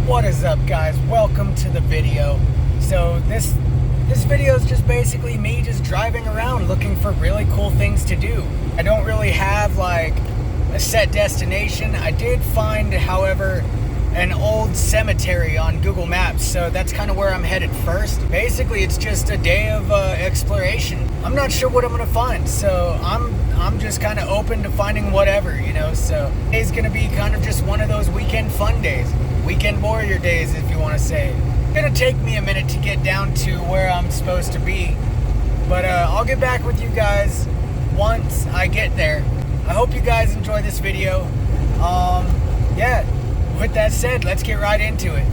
What is up, guys? Welcome to the video. So this video is just basically me just driving around looking for really cool things to do. I don't really have like a set destination. I did find, however, an old cemetery on Google Maps, so that's kind of where I'm headed first. Basically, it's just a day of exploration. I'm not sure what I'm gonna find, so I'm just kind of open to finding whatever, you know. So today's gonna be kind of just one of those weekend fun days, weekend warrior days, if you want to say. It's gonna take me a minute to get down to where I'm supposed to be, but I'll get back with you guys once I get there. I hope you guys enjoy this video. Yeah. With that said, let's get right into it.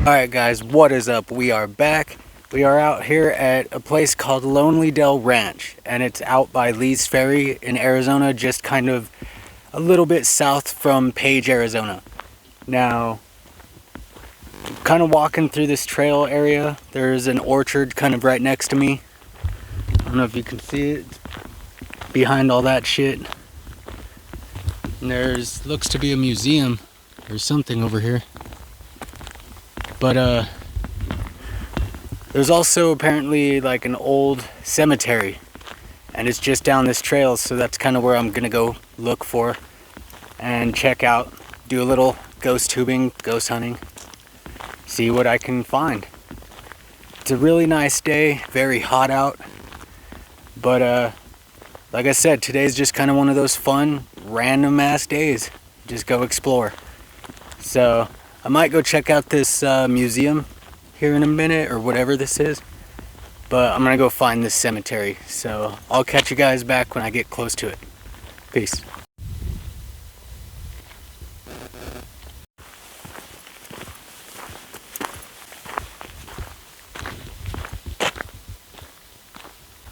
Alright guys, what is up? We are back. We are out here at a place called Lonely Dell Ranch, and it's out by Lees Ferry in Arizona, just kind of a little bit south from Page, Arizona. Now, kind of walking through this trail area, there's an orchard kind of right next to me. I don't know if you can see it behind all that shit. And there's looks to be a museum or something over here. But there's also apparently like an old cemetery, and it's just down this trail, so that's kind of where I'm gonna go look for and check out, do a little ghost tubing, ghost hunting, see what I can find. It's a really nice day, very hot out, but like I said, today's just kind of one of those fun, random ass days. Just go explore. So I might go check out this museum here in a minute, or whatever this is, but I'm gonna go find this cemetery, so I'll catch you guys back when I get close to it. Peace.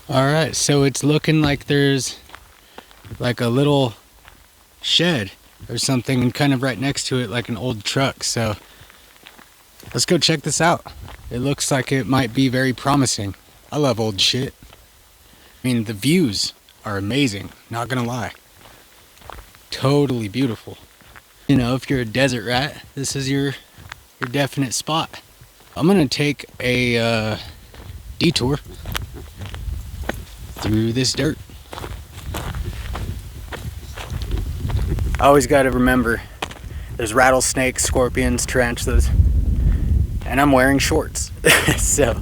Alright, so it's looking like there's like a little shed or something kind of right next to it, like an old truck, so let's go check this out. It looks like it might be very promising. I love old shit. I mean, the views are amazing, not gonna lie. Totally beautiful. You know, if you're a desert rat, this is your definite spot. I'm gonna take a detour through this dirt. I always gotta remember, there's rattlesnakes, scorpions, tarantulas, and I'm wearing shorts. So,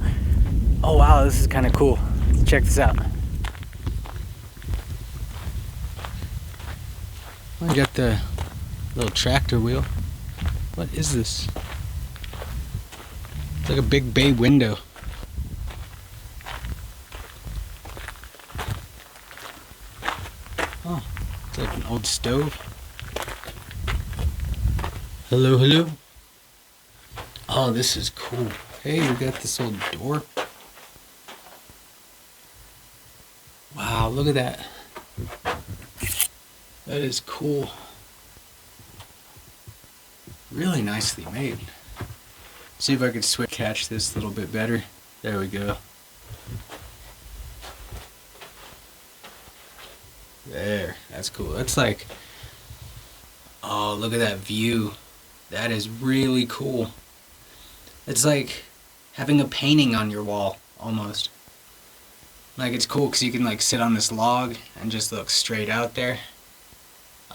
oh wow, this is kind of cool. Let's check this out. I got the little tractor wheel. What is this? It's like a big bay window. Oh, it's like an old stove. Hello, hello. Oh, this is cool. Hey, we got this old door. Wow, look at that. That is cool. Really nicely made. See if I can catch this a little bit better. There we go. There, that's cool. That's like, oh, look at that view. That is really cool. It's like having a painting on your wall, almost. Like, it's cool because you can like sit on this log and just look straight out there.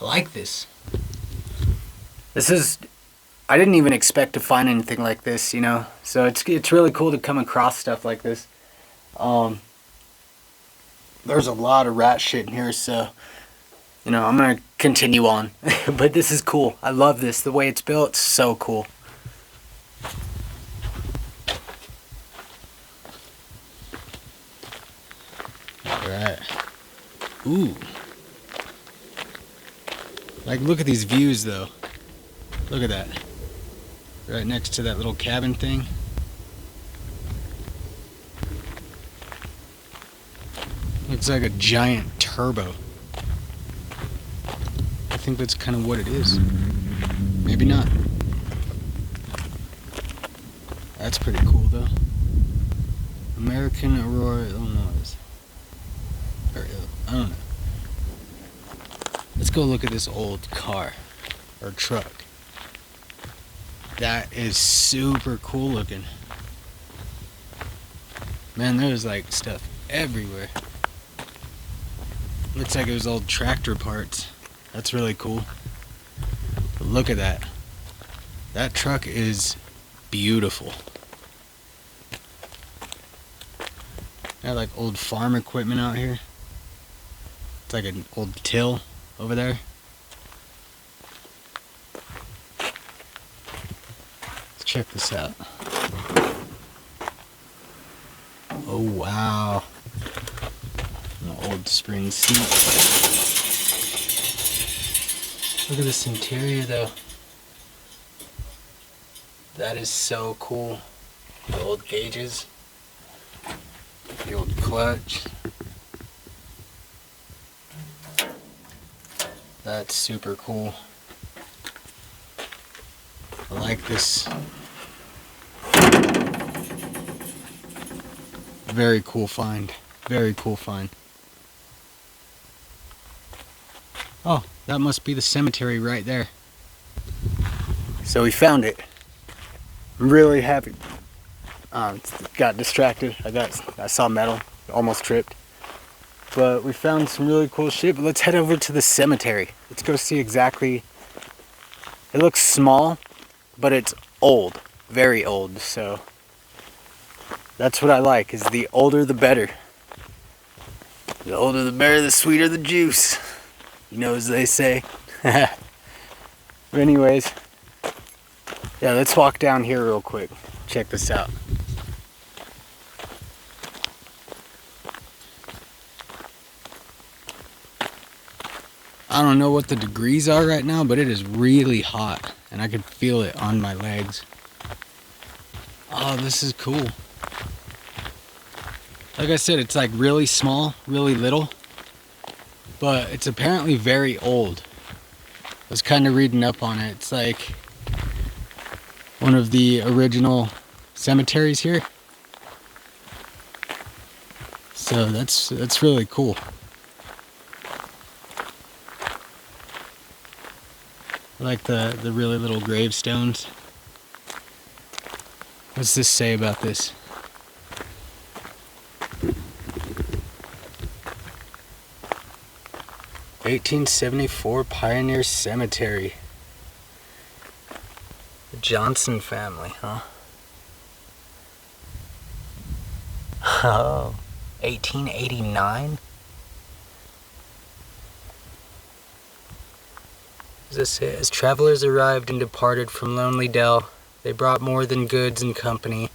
I like this. I didn't even expect to find anything like this, you know? So it's really cool to come across stuff like this. There's a lot of rat shit in here, so, you know, I'm gonna continue on. But this is cool. I love this. The way it's built, it's so cool. Alright. Ooh. Like, look at these views, though. Look at that. Right next to that little cabin thing. Looks like a giant turbo. think that's kind of what it is. Maybe not. That's pretty cool though. American Aurora, Illinois. Or, I don't know. Let's go look at this old car or truck. That is super cool looking. Man, there's like stuff everywhere. Looks like it was old tractor parts. That's really cool. But look at that. That truck is beautiful. Got like old farm equipment out here. It's like an old till over there. Let's check this out. Oh wow. An old spring seat. Look at this interior though. That is so cool. The old gauges. The old clutch. That's super cool. I like this. Very cool find. Very cool find. Oh, that must be the cemetery right there. So we found it. I'm really happy. Got distracted. I saw metal. Almost tripped. But we found some really cool shit. But let's head over to the cemetery. Let's go see exactly. It looks small, but it's old. Very old. So that's what I like. Is the older the better. The older the better, the sweeter the juice. You know, as they say. But anyways, yeah, let's walk down here real quick. Check this out. I don't know what the degrees are right now, but it is really hot and I can feel it on my legs. Oh, this is cool. Like I said, it's like really small, really little, but it's apparently very old. I was kind of reading up on it. It's like one of the original cemeteries here. So that's really cool. I like the really little gravestones. What's this say about this? "1874 Pioneer Cemetery." The Johnson family, huh? Oh, 1889? As this say, as travelers arrived and departed from Lonely Dell, they brought more than goods and company.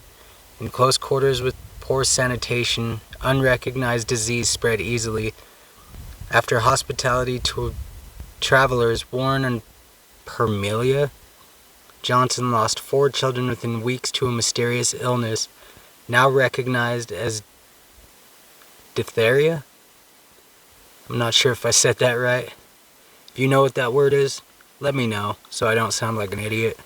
In close quarters with poor sanitation, unrecognized disease spread easily. After hospitality to travelers, Warren and Permelia, Johnson lost 4 children within weeks to a mysterious illness, now recognized as diphtheria? I'm not sure if I said that right. If you know what that word is, let me know so I don't sound like an idiot.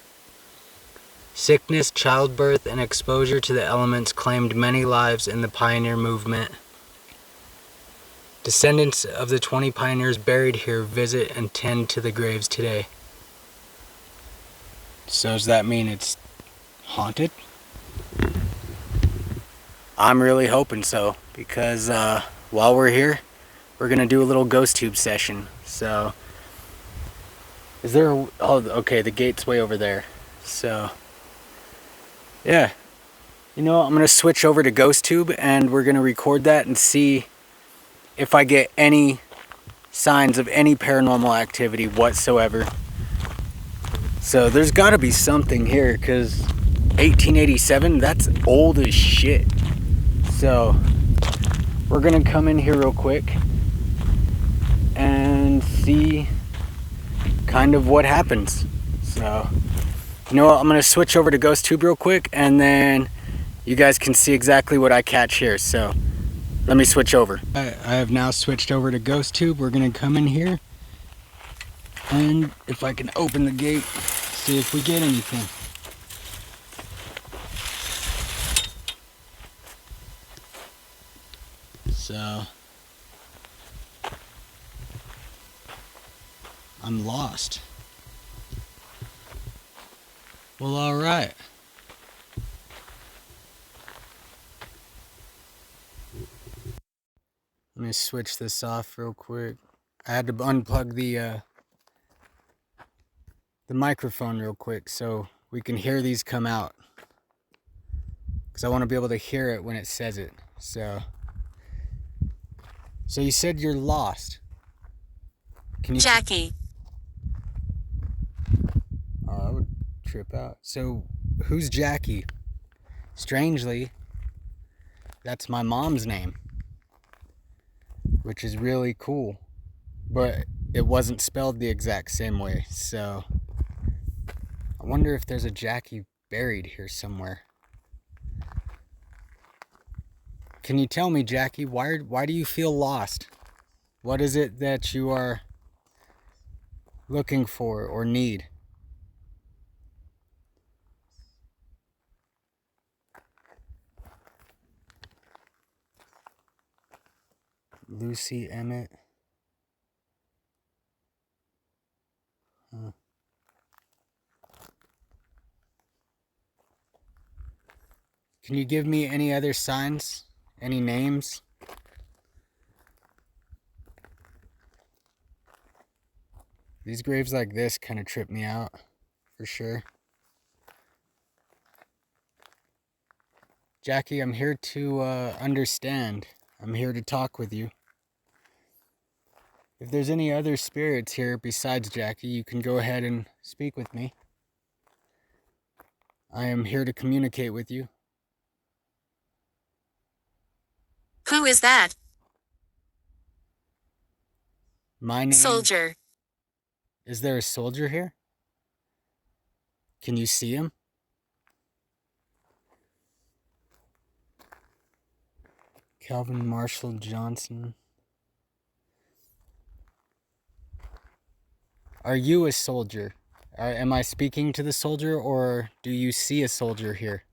Sickness, childbirth, and exposure to the elements claimed many lives in the pioneer movement. Descendants of the 20 pioneers buried here visit and tend to the graves today. So does that mean it's haunted? I'm really hoping so, because while we're here, we're gonna do a little ghost tube session. So, is there a, oh, okay, the gate's way over there. So, yeah. You know what, I'm gonna switch over to ghost tube and we're gonna record that and see if I get any signs of any paranormal activity whatsoever. So there's gotta be something here, because 1887, that's old as shit. So we're gonna come in here real quick and see kind of what happens. So, you know what, I'm gonna switch over to ghost tube real quick and then you guys can see exactly what I catch here. So let me switch over. I have now switched over to ghost tube. We're gonna come in here And if I can open the gate, see if we get anything. So, I'm lost. Well, alright. Let me switch this off real quick. I had to unplug the microphone real quick so we can hear these come out. Because I want to be able to hear it when it says it. So you said you're lost. Can you... Jackie. Oh, I would trip out. So, who's Jackie? Strangely, that's my mom's name, which is really cool. But it wasn't spelled the exact same way, so I wonder if there's a Jackie buried here somewhere. Can you tell me, Jackie, why do you feel lost? What is it that you are looking for or need? Lucy Emmett. Huh. Can you give me any other signs? Any names? These graves like this kind of trip me out, for sure. Jackie, I'm here to understand. I'm here to talk with you. If there's any other spirits here besides Jackie, you can go ahead and speak with me. I am here to communicate with you. Who is that? My name... Soldier. Is there a soldier here? Can you see him? Calvin Marshall Johnson. Are you a soldier? Am I speaking to the soldier, or do you see a soldier here?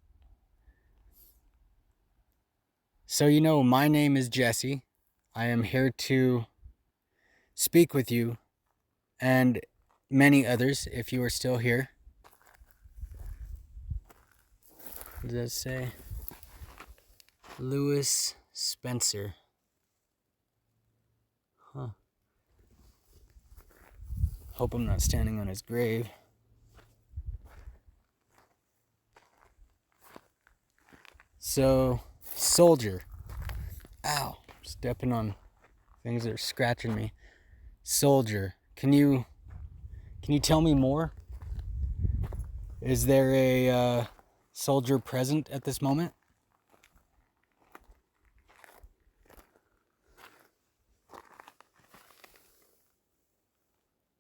So you know, my name is Jesse. I am here to speak with you and many others if you are still here. What does that say? Lewis Spencer. Huh. Hope I'm not standing on his grave. So, soldier. Ow, stepping on things that are scratching me. Soldier. Can you tell me more? Is there a soldier present at this moment?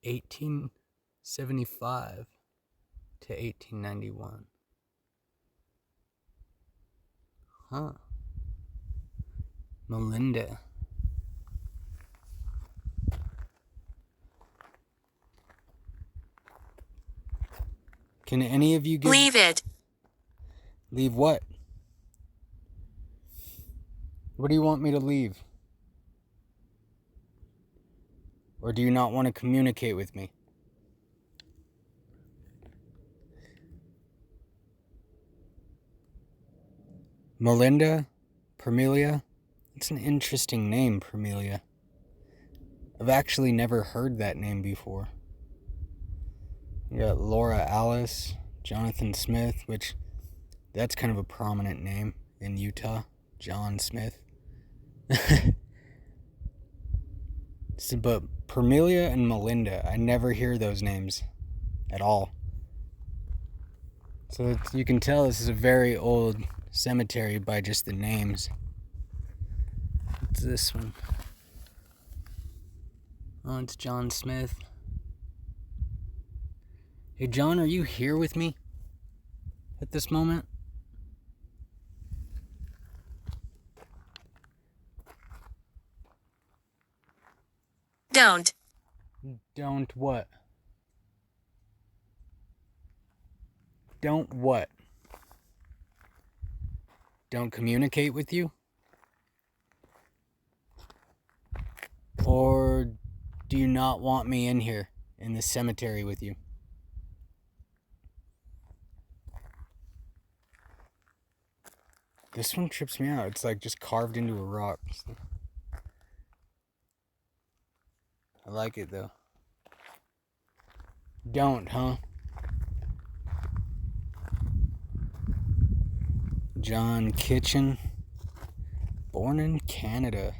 (1875 to 1891). Huh. Melinda. Can any of you give... Leave it. Leave what? What do you want me to leave? Or do you not want to communicate with me? Melinda? Permelia? It's an interesting name, Permelia. I've actually never heard that name before. You got Laura Alice, Jonathan Smith, which that's kind of a prominent name in Utah. John Smith. But Permelia and Melinda, I never hear those names at all. So you can tell this is a very old cemetery by just the names. What's this one? Oh, it's John Smith. Hey, John, are you here with me at this moment? Don't. Don't what? Don't what? Don't communicate with you? Or do you not want me in here in the cemetery with you? This one trips me out. It's like just carved into a rock. I like it though. Don't, huh? John Kitchen, born in Canada.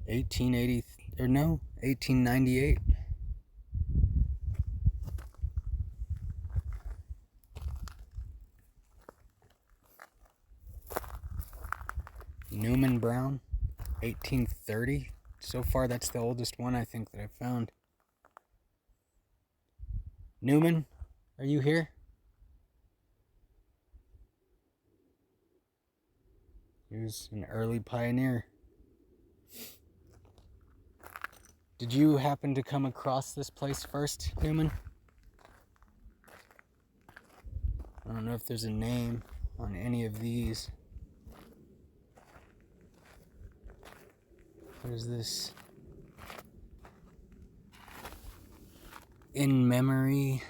1898. Newman Brown, 1830. So far, that's the oldest one I think that I've found. Newman, are you here? He was an early pioneer. Did you happen to come across this place first, Newman? I don't know if there's a name on any of these. What is this? In memory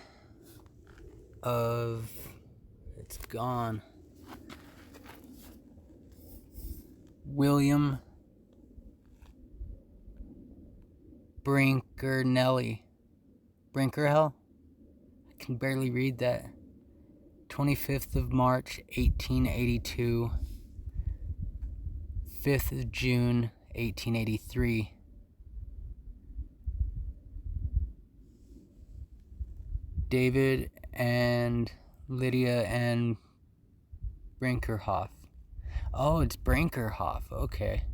of... It's gone. William Brinkernelli. Brinkerhell? I can barely read that. 25th of March, 1882. 5th of June, 1883. David and Lydia and Brinkerhoff. Oh, it's Brinkerhoff. Okay.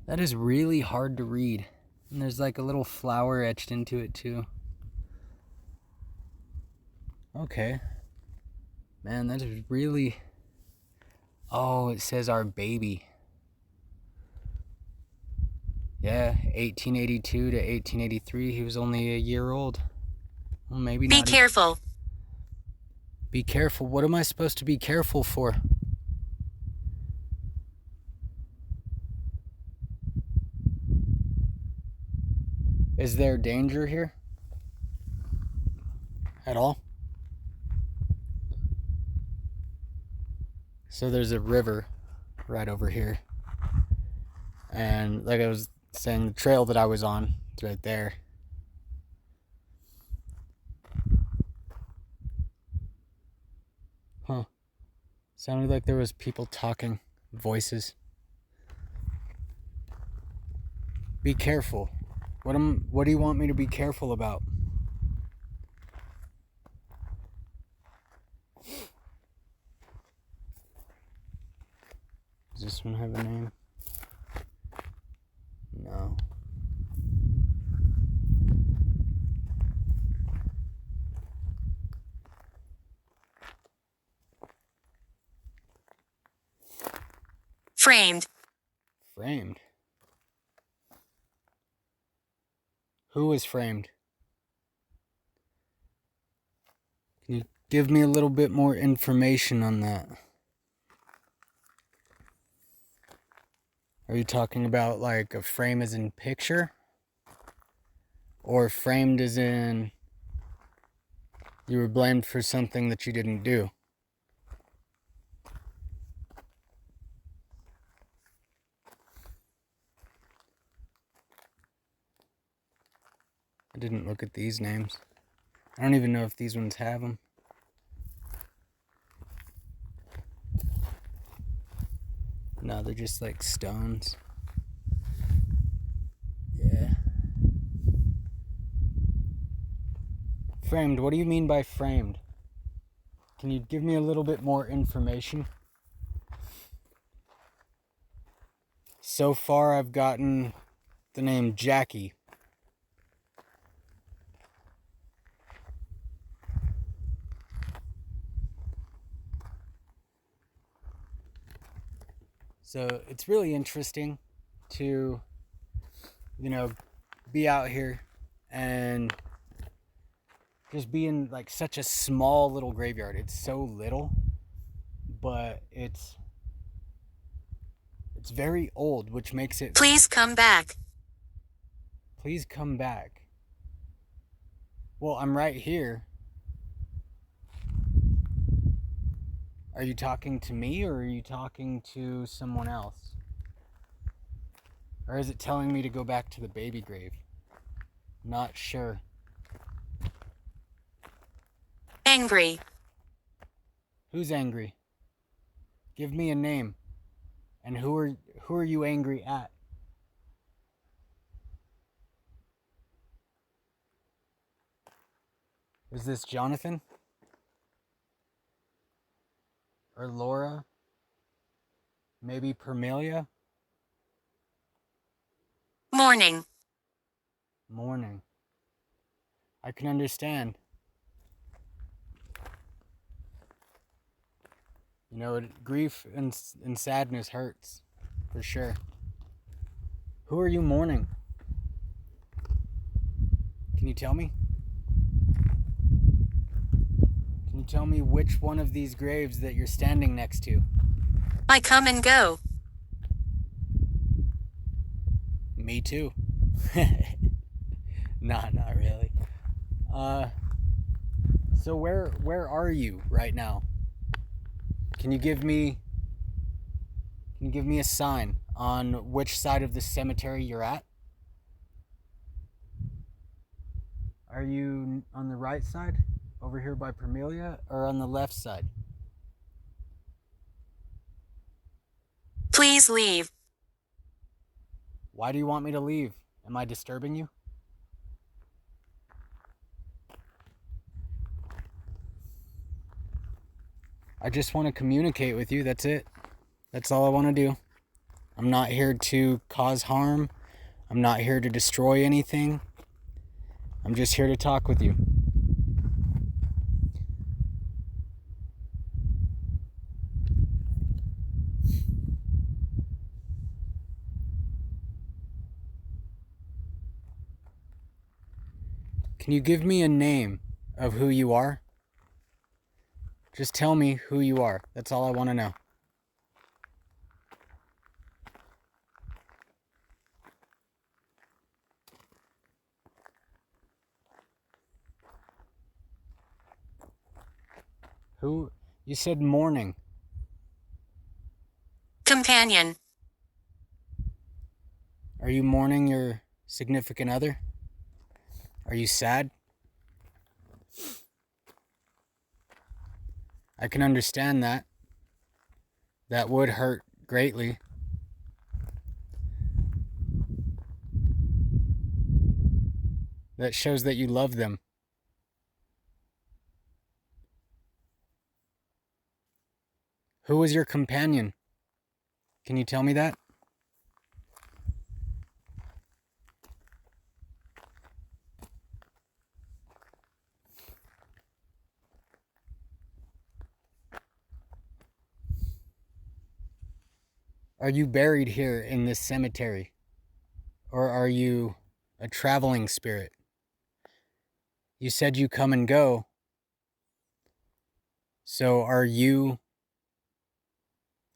That is really hard to read. And there's like a little flower etched into it too. Okay. Man, that is really... Oh, it says our baby. Yeah, 1882 to 1883. He was only a year old. Well, maybe not. Be careful. Be careful. What am I supposed to be careful for? Is there danger here? At all? So there's a river right over here. And like I was saying, the trail that I was on, it's right there. Huh. Sounded like there was people talking, voices. Be careful. What do you want me to be careful about? Does this one have a name? No. Framed. Framed? Who was framed? Can you give me a little bit more information on that? Are you talking about like a frame as in picture? Or framed as in you were blamed for something that you didn't do? I didn't look at these names. I don't even know if these ones have them. No, they're just like stones. Yeah. Framed, what do you mean by framed? Can you give me a little bit more information? So far I've gotten the name Jackie. So it's really interesting to, be out here and just being like such a small little graveyard. It's so little, but it's very old, which makes it... Please come back. Please come back. Well, I'm right here. Are you talking to me, or are you talking to someone else? Or is it telling me to go back to the baby grave? Not sure. Angry. Who's angry? Give me a name. And who are you angry at? Is this Jonathan? Or Laura? Maybe Permelia? Morning. Morning. I can understand. You know, grief and sadness hurts, for sure. Who are you mourning? Can you tell me? Can you tell me which one of these graves that you're standing next to? I come and go. Me too. Not really. So where are you right now? Can you give me a sign on which side of the cemetery you're at? Are you on the right side, over here by Permelia, or on the left side? Please leave. Why do you want me to leave? Am I disturbing you? I just want to communicate with you, that's it. That's all I want to do. I'm not here to cause harm. I'm not here to destroy anything. I'm just here to talk with you. Can you give me a name of who you are? Just tell me who you are. That's all I want to know. Who? You said mourning. Companion. Are you mourning your significant other? Are you sad? I can understand that. That would hurt greatly. That shows that you love them. Who was your companion? Can you tell me that? Are you buried here in this cemetery? Or are you a traveling spirit? You said you come and go. So are you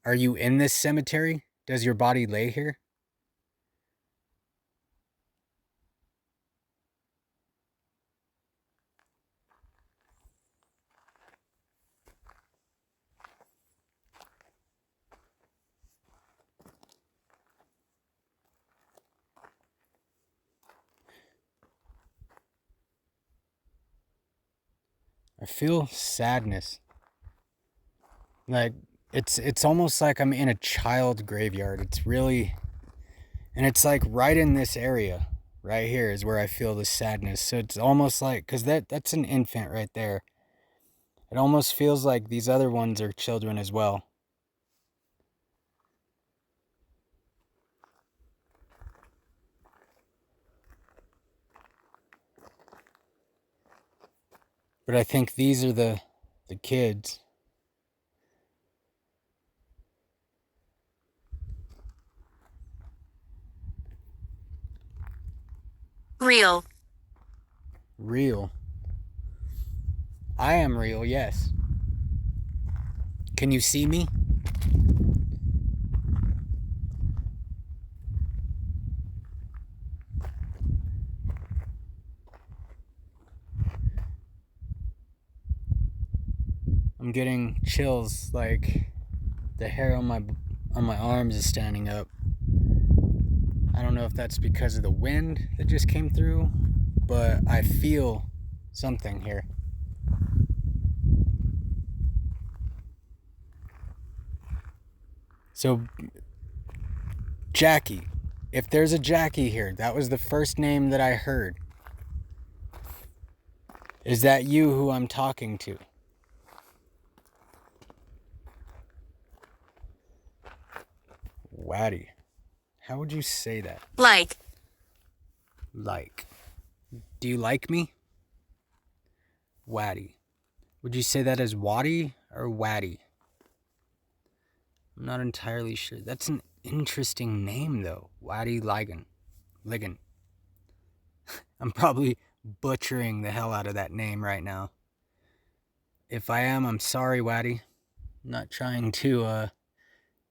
in this cemetery? Does your body lay here? I feel sadness. Like it's almost like I'm in a child graveyard. It's really, and it's like right in this area, right here is where I feel the sadness. So it's almost like, because that's an infant right there. It almost feels like these other ones are children as well. But I think these are the kids. Real. Real. I am real, yes. Can you see me? I'm getting chills, like the hair on my arms is standing up. I don't know if that's because of the wind that just came through, but I feel something here. So, Jackie. If there's a Jackie here, that was the first name that I heard. Is that you who I'm talking to? Waddy. How would you say that? Like. Like. Do you like me? Waddy. Would you say that as Waddy or Waddy? I'm not entirely sure. That's an interesting name, though. Waddy Ligon. I'm probably butchering the hell out of that name right now. If I am, I'm sorry, Waddy. I'm not trying to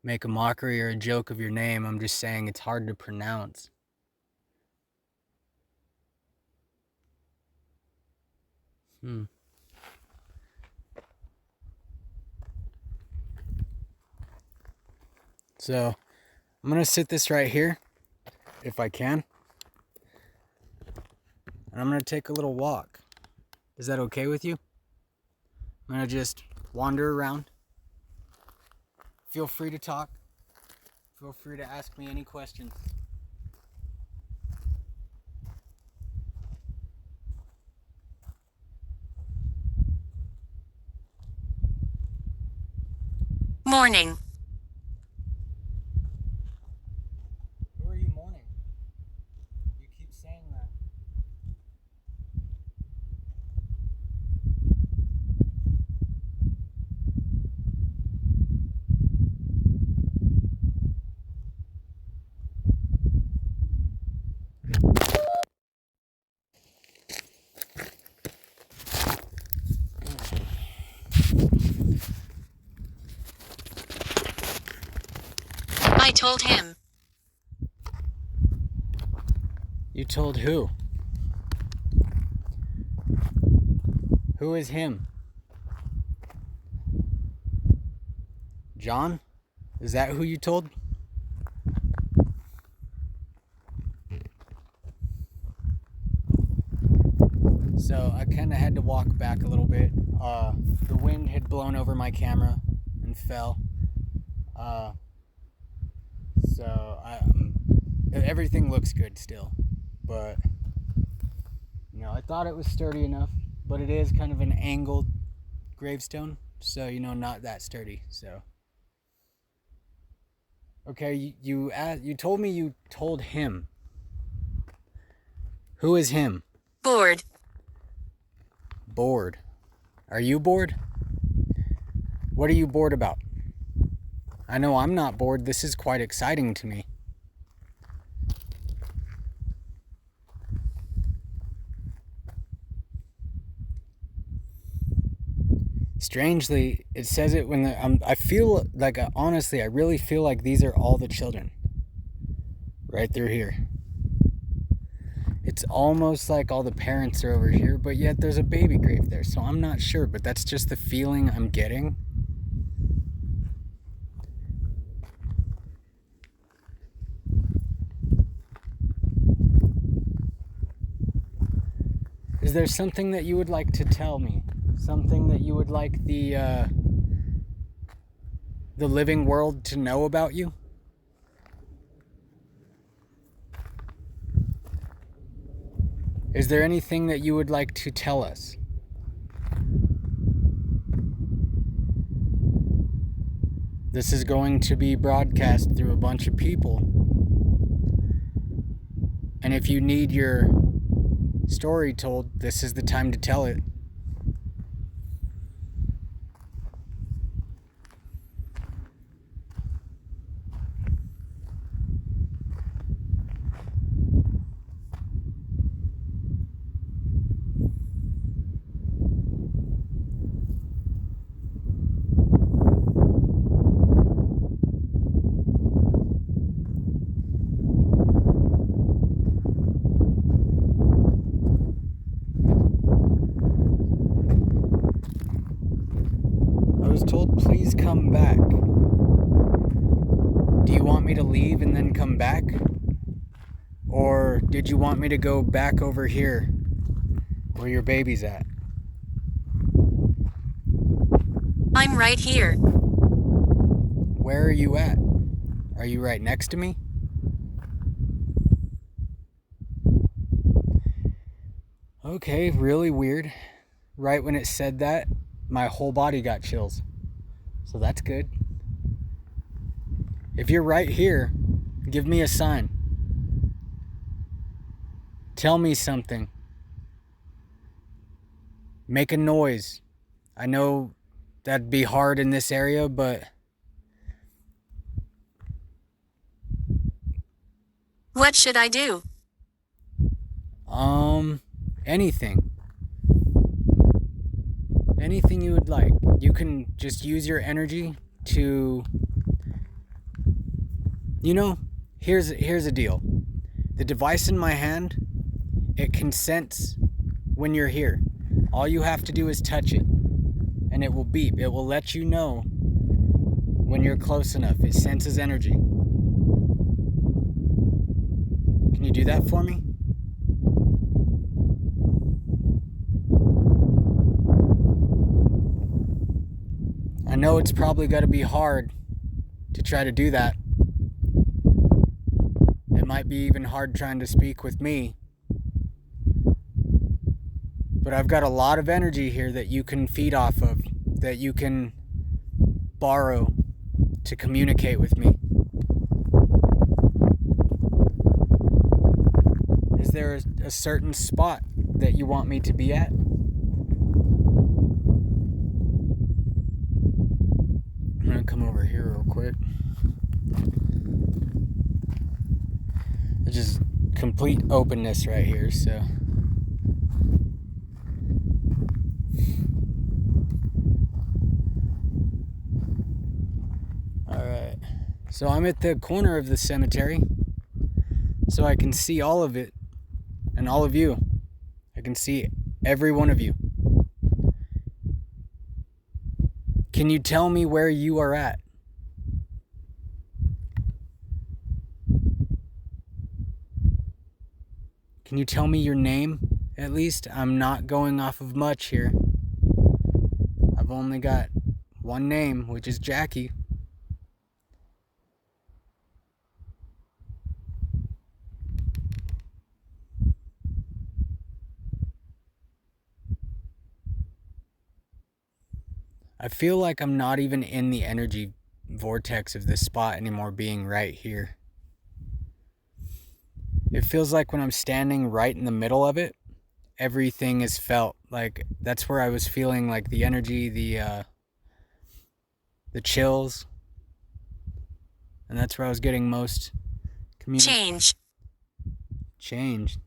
make a mockery or a joke of your name. I'm just saying it's hard to pronounce. So, I'm going to sit this right here, if I can. And I'm going to take a little walk. Is that okay with you? I'm going to just wander around. Feel free to talk. Feel free to ask me any questions. Morning. Who are you mourning? You keep saying that. I told him. You told who? Who is him? John? Is that who you told? So I kind of had to walk back a little bit. The wind had blown over my camera and fell. So everything looks good still, but I thought it was sturdy enough, but it is kind of an angled gravestone, so not that sturdy. So okay, you told me you told him. Who is him? Bored. Bored. Are you bored? What are you bored about? I know I'm not bored. This is quite exciting to me. Strangely, it says it when I feel like, honestly, I really feel like these are all the children. Right through here. It's almost like all the parents are over here, but yet there's a baby grave there, so I'm not sure, but that's just the feeling I'm getting. Is there something that you would like to tell me? Something that you would like the living world to know about you? Is there anything that you would like to tell us? This is going to be broadcast through a bunch of people. And if you need your story told, this is the time to tell it. come back? Or did you want me to go back over here where your baby's at? I'm right here. Where are you at? Are you right next to me? Okay, really weird. Right when it said that, my whole body got chills. So that's good. If you're right here, give me a sign. Tell me something. Make a noise. I know that'd be hard in this area, but What should I do? anything. Anything you would like. You can just use your energy to, here's a deal. The device in my hand, it can sense when you're here. All you have to do is touch it, and it will beep. It will let you know when you're close enough. It senses energy. Can you do that for me? I know it's probably got to be hard to try to do that. It might be even hard trying to speak with me. But I've got a lot of energy here that you can feed off of, that you can borrow to communicate with me. Is there a certain spot that you want me to be at? I'm gonna come over here real quick. It's just complete openness right here, so. Alright. So I'm at the corner of the cemetery, so I can see all of it, and all of you. I can see every one of you. Can you tell me where you are at? Can you tell me your name, at least? I'm not going off of much here. I've only got one name, which is Jackie. I feel like I'm not even in the energy vortex of this spot anymore, being right here. It feels like when I'm standing right in the middle of it, everything is felt. Like that's where I was feeling like the energy, the chills. And that's where I was getting most Change.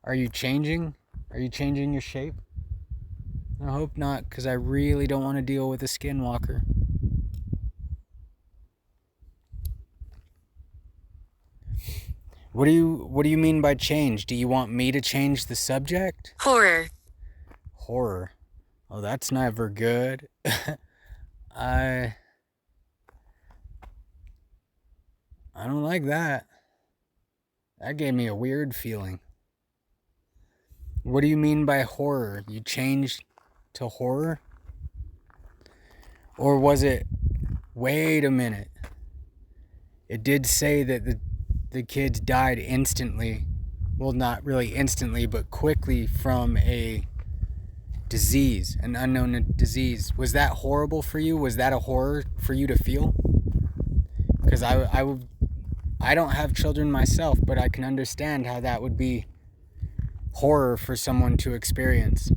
Are you changing? Are you changing your shape? I hope not, because I really don't want to deal with a skinwalker. What do you mean by change? Do you want me to change the subject? Horror. Oh, that's never good. I don't like that. That gave me a weird feeling. What do you mean by horror? You changed to horror? Or was it, wait a minute. It did say that the kids died instantly. Well, not really instantly, but quickly from a disease, an unknown disease. Was that horrible for you? Was that a horror for you to feel? Because I don't have children myself, but I can understand how that would be horror for someone to experience.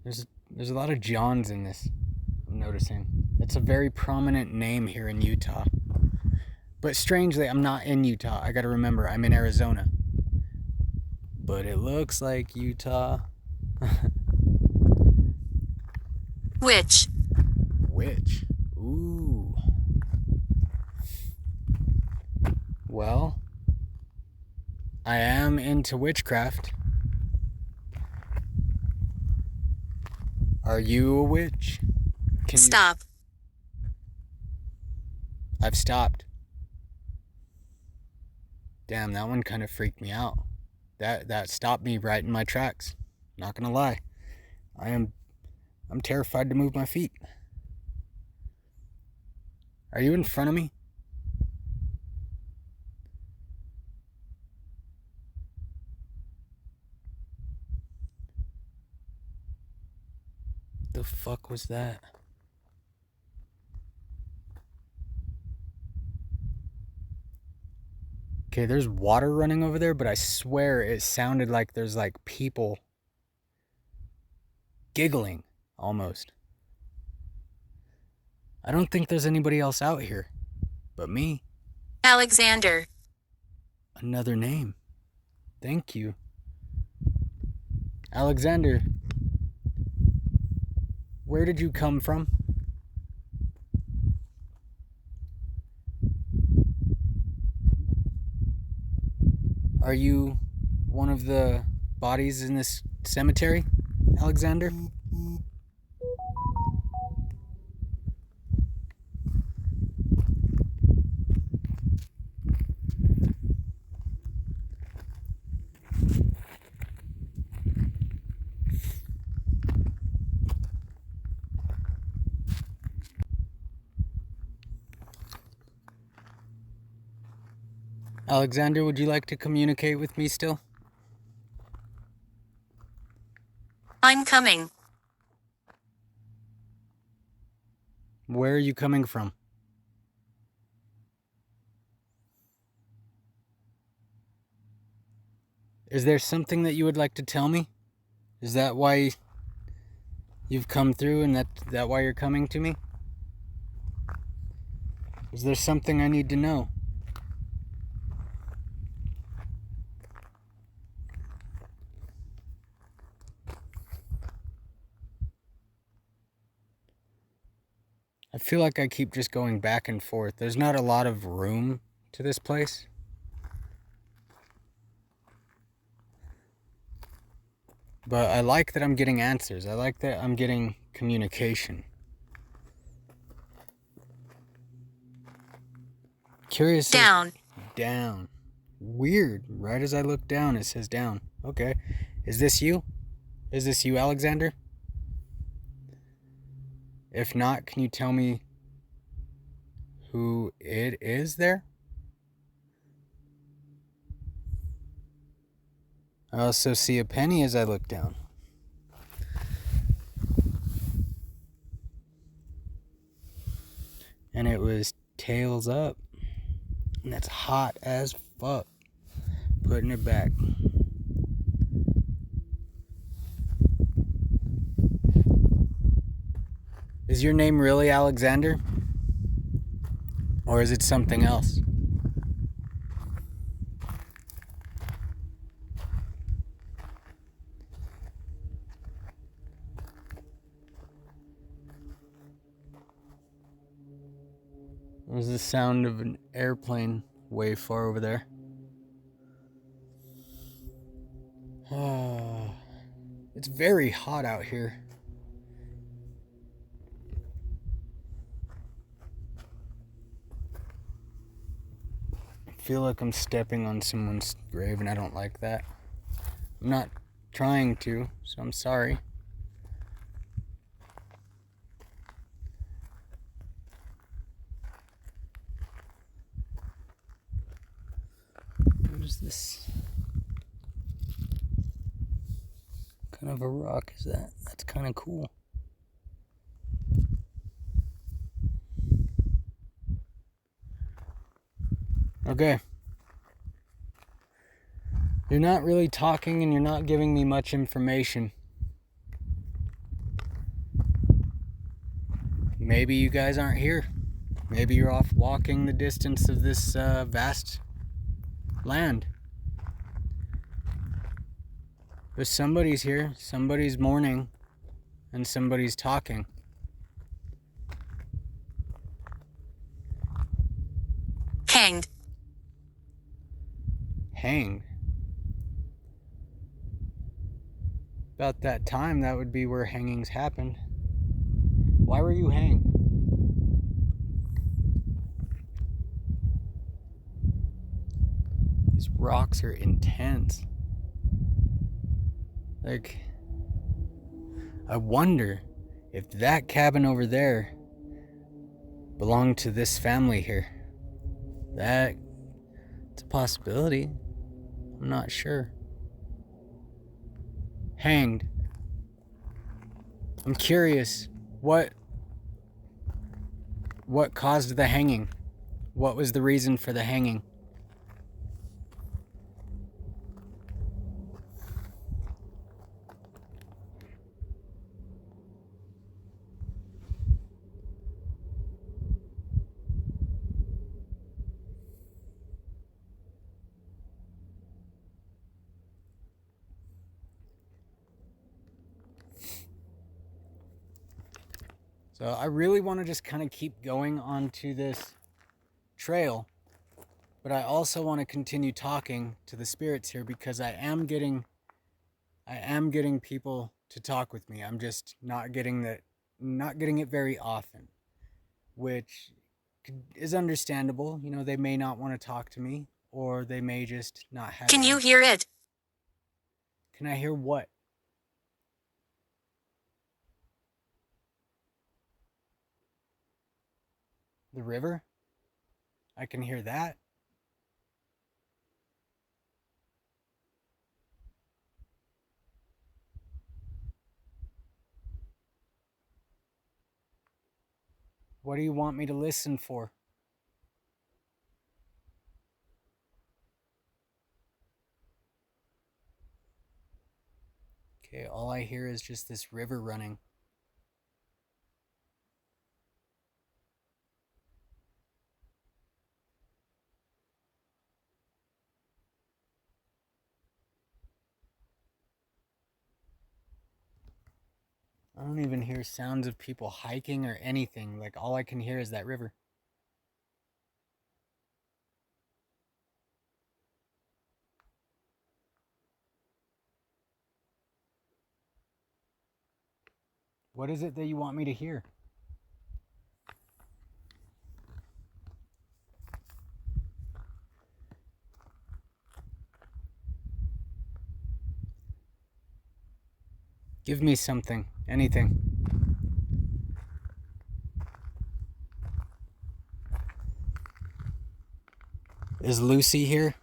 There's a lot of Johns in this, I'm noticing. It's a very prominent name here in Utah. But strangely, I'm not in Utah. I gotta remember, I'm in Arizona. But it looks like Utah. Witch. Ooh. Well, I am into witchcraft. Are you a witch? Stop. I've stopped. Damn, that one kind of freaked me out. That stopped me right in my tracks. Not gonna lie. I'm terrified to move my feet. Are you in front of me? The fuck was that? Okay, there's water running over there, but I swear it sounded like there's like people giggling almost. I don't think there's anybody else out here but me. Alexander. Another name. Thank you. Alexander, where did you come from? Are you one of the bodies in this cemetery, Alexander? Alexander, would you like to communicate with me still? I'm coming. Where are you coming from? Is there something that you would like to tell me? Is that why you've come through and that why you're coming to me? Is there something I need to know? I feel like I keep just going back and forth. There's not a lot of room to this place. But I like that I'm getting answers. I like that I'm getting communication. Curious. Down. Down. Weird. Right as I look down, it says down. Okay. Is this you? Is this you, Alexander? If not, can you tell me who it is there? I also see a penny as I look down. And it was tails up. And that's hot as fuck. Putting it back. Is your name really Alexander? Or is it something else? There's the sound of an airplane way far over there. Oh, it's very hot out here. I feel like I'm stepping on someone's grave and I don't like that. I'm not trying to, so I'm sorry. What is this? What kind of a rock is that? That's kind of cool. Okay. You're not really talking and you're not giving me much information. Maybe you guys aren't here. Maybe you're off walking the distance of this vast land. But somebody's here, somebody's mourning, and somebody's talking. Hanged. Hanged. about that time, that would be where hangings happened. Why were you hanged? These rocks are intense. Like, I wonder if that cabin over there belonged to this family here. That's a possibility. I'm not sure. Hanged. I'm curious, what caused the hanging? What was the reason for the hanging? So I really want to just kind of keep going onto this trail, but I also want to continue talking to the spirits here because I am getting people to talk with me. I'm just not getting it very often, which is understandable. You know, they may not want to talk to me, or they may just not have. Can you hear it? Can I hear what? The river? I can hear that. What do you want me to listen for? Okay, all I hear is just this river running. I don't even hear sounds of people hiking or anything. Like, all I can hear is that river. What is it that you want me to hear? Give me something, anything. Is Lucy here?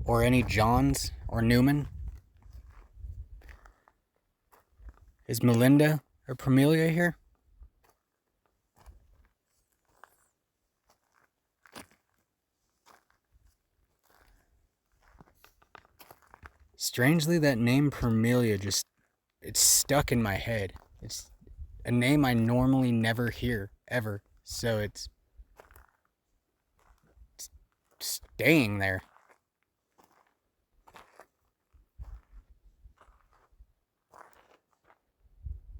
Or any Johns or Newman? Is Melinda or Pamelia here? Strangely, that name Pamelia it's stuck in my head. It's a name I normally never hear, ever. So it's staying there.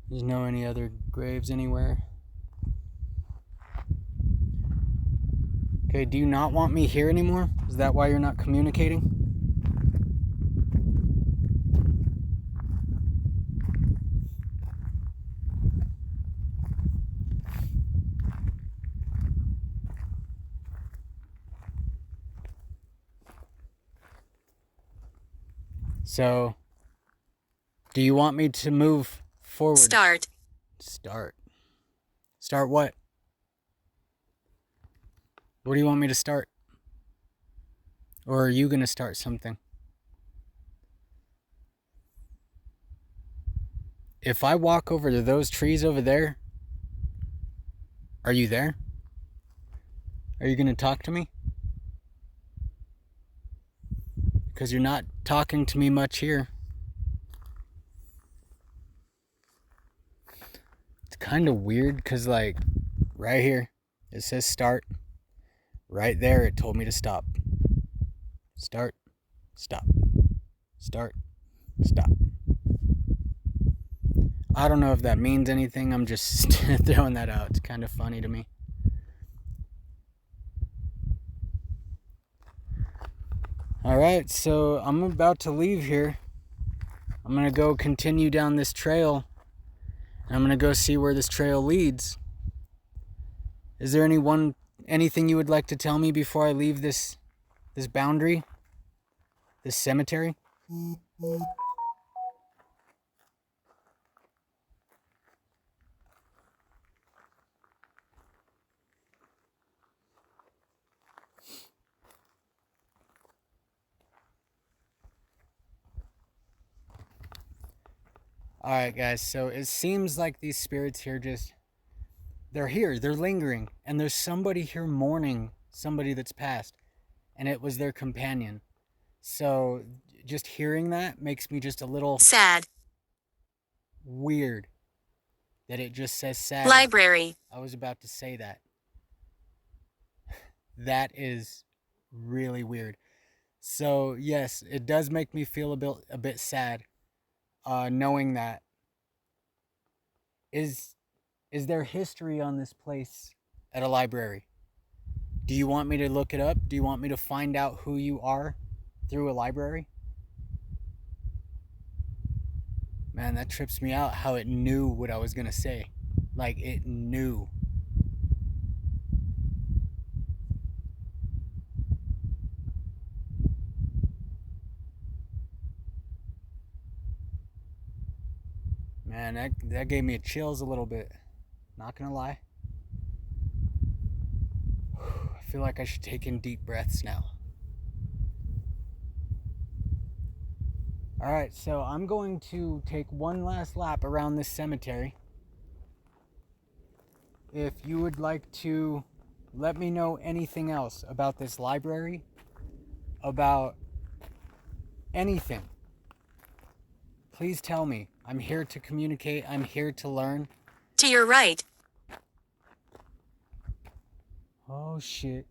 Do you know any other graves anywhere? Okay, do you not want me here anymore? Is that why you're not communicating? So, do you want me to move forward? Start. Start. Start what? What do you want me to start? Or are you going to start something? If I walk over to those trees over there, are you there? Are you going to talk to me? Because you're not talking to me much here. It's kind of weird because, like, right here, it says start. Right there, it told me to stop. Start, stop. Start, stop. I don't know if that means anything. I'm just throwing that out. It's kind of funny to me. Alright, so I'm about to leave here. I'm gonna go continue down this trail. And I'm gonna go see where this trail leads. Is there anything you would like to tell me before I leave this boundary? This cemetery? Alright guys, so it seems like these spirits here they're here, they're lingering, and there's somebody here mourning somebody that's passed, and it was their companion. So just hearing that makes me just a little Sad. weird that it just says sad. Library. I was about to say that. That is really weird. So yes, it does make me feel a bit sad, knowing that. Is there history on this place at a library? Do you want me to look it up? Do you want me to find out who you are through a library? Man, that trips me out how it knew what I was gonna say. Like, it knew. Man, that gave me chills a little bit. Not gonna lie. I feel like I should take in deep breaths now. Alright, so I'm going to take one last lap around this cemetery. If you would like to let me know anything else about this library, about anything, please tell me. I'm here to communicate. I'm here to learn. To your right. Oh, shit.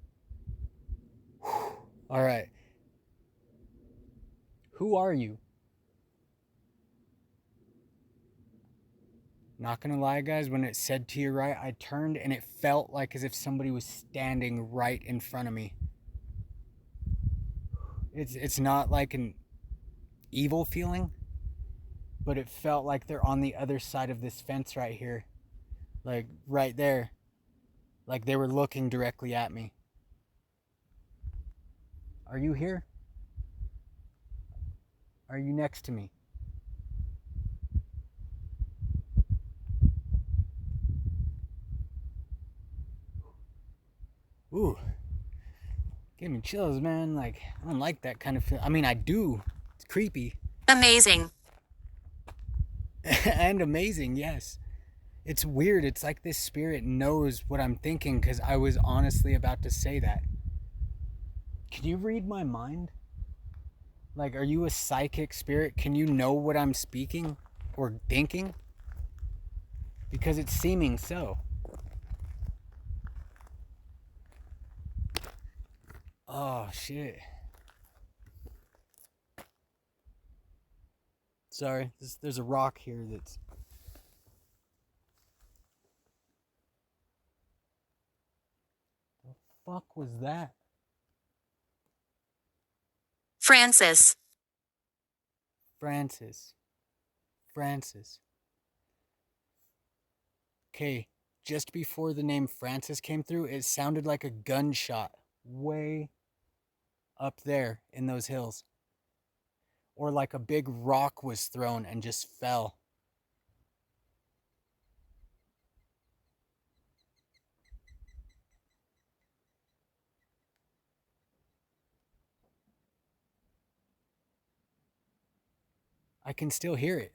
Alright. Who are you? Not gonna lie, guys, when it said to your right, I turned and it felt like as if somebody was standing right in front of me. It's not like an evil feeling, but it felt like they're on the other side of this fence right here. Like, right there. Like they were looking directly at me. Are you here? Are you next to me? Ooh. Gave me chills, man. Like, I don't like that kind of feel. I mean, I do. It's creepy. Amazing. And amazing, yes. It's weird. It's like this spirit knows what I'm thinking because I was honestly about to say that. Can you read my mind? Like, are you a psychic spirit? Can you know what I'm speaking or thinking? Because it's seeming so. Oh, shit. Sorry, there's a rock here that's... The fuck was that? Francis. Francis. Okay, just before the name Francis came through, it sounded like a gunshot way up there in those hills. Or like a big rock was thrown and just fell. I can still hear it.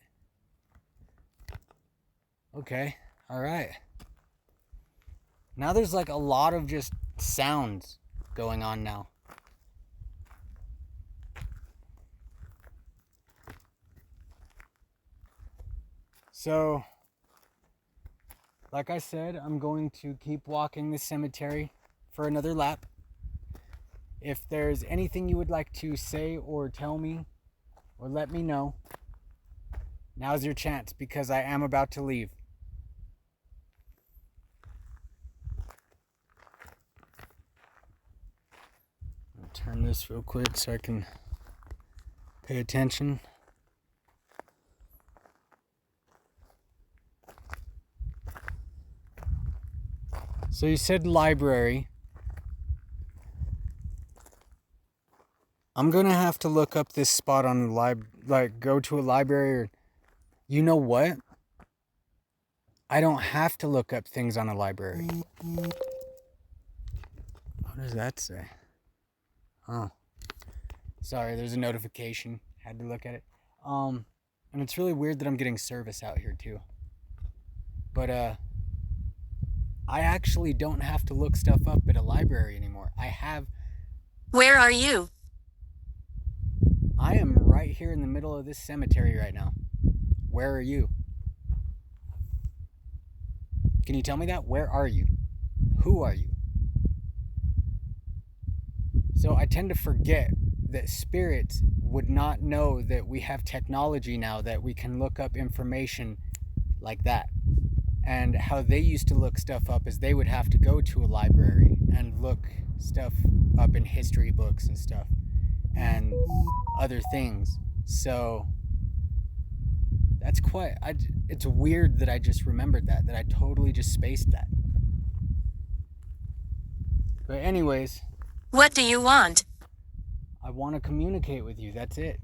Okay, alright. Now there's like a lot of just sounds going on now. So, like I said, I'm going to keep walking the cemetery for another lap. If there's anything you would like to say or tell me or let me know, now's your chance because I am about to leave. Turn Turn this real quick so I can pay attention. So you said library. I'm gonna have to look up this spot on the go to a library, or you know what? I don't have to look up things on a library. What does that say? Oh, sorry, there's a notification. Had to look at it. And it's really weird that I'm getting service out here too. But I actually don't have to look stuff up at a library anymore. Where are you? I am right here in the middle of this cemetery right now. Where are you? Can you tell me that? Where are you? Who are you? So I tend to forget that spirits would not know that we have technology now that we can look up information like that. And how they used to look stuff up is they would have to go to a library and look stuff up in history books and stuff and other things. So that's it's weird that I just remembered that I totally just spaced that. But anyways, What do you want? I want to communicate with you. That's it.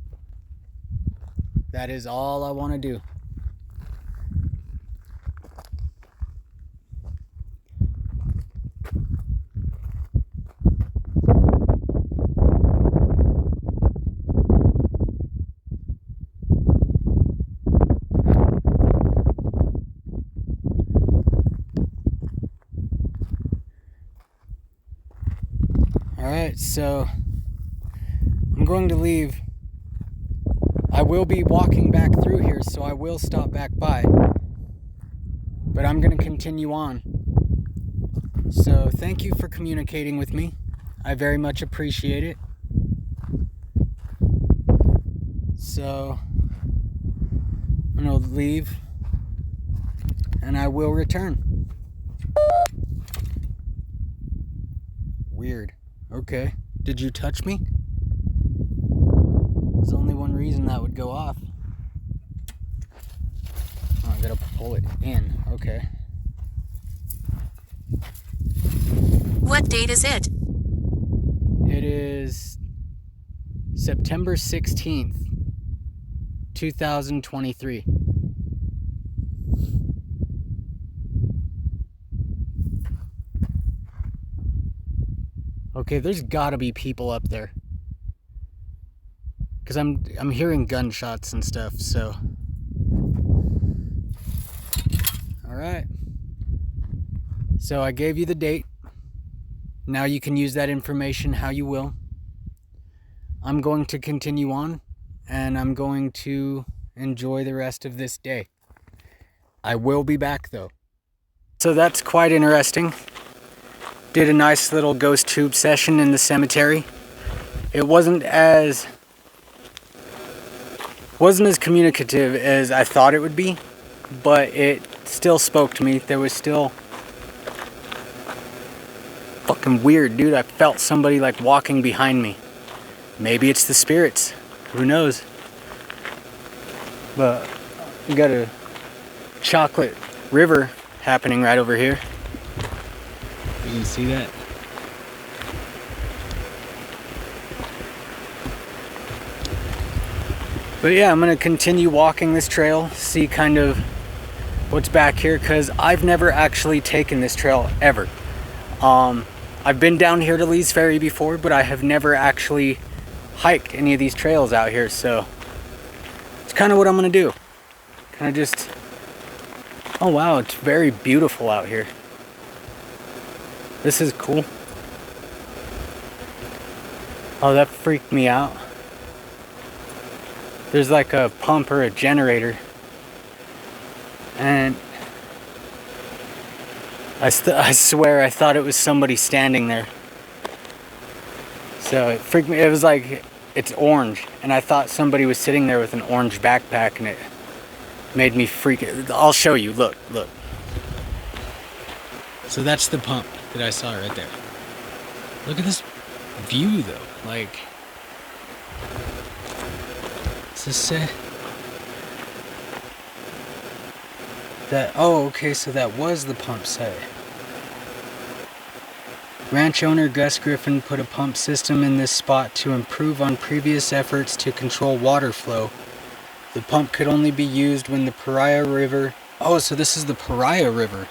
That is all I want to do. Alright, so I'm going to leave. I will be walking back through here, so I will stop back by. But I'm going to continue on. So thank you for communicating with me. I very much appreciate it. So I'm going to leave and I will return. Weird. Okay. Did you touch me? There's only one reason that would go off. Oh, I gotta pull it in. Okay. What date is it? It is September 16th, 2023. Okay, there's gotta be people up there. Cause I'm hearing gunshots and stuff, so. Alright. So I gave you the date. Now you can use that information how you will. I'm going to continue on, and I'm going to enjoy the rest of this day. I will be back though. So that's quite interesting. Did a nice little ghost tube session in the cemetery. It wasn't as communicative as I thought it would be, but it still spoke to me. There was still fucking weird, dude. I felt somebody like walking behind me. Maybe it's the spirits. Who knows? But we got a chocolate river happening right over here. You can see that. But yeah, I'm gonna continue walking this trail, see kind of what's back here, because I've never actually taken this trail ever. I've been down here to Lees Ferry before, but I have never actually hiked any of these trails out here, so it's kind of what I'm gonna do. Kind of just, oh wow, it's very beautiful out here. This is cool. Oh, that freaked me out. There's like a pump or a generator. And I swear I thought it was somebody standing there. So it freaked me. It was like, it's orange. And I thought somebody was sitting there with an orange backpack, and it made me freak it. I'll show you. Look, look. So that's the pump that I saw right there. Look at this view though. Like, what's this say? That, oh, okay, so that was the pump site. Ranch owner Gus Griffin put a pump system in this spot to improve on previous efforts to control water flow. The pump could only be used when the Pariah River... Oh, so this is the Pariah River.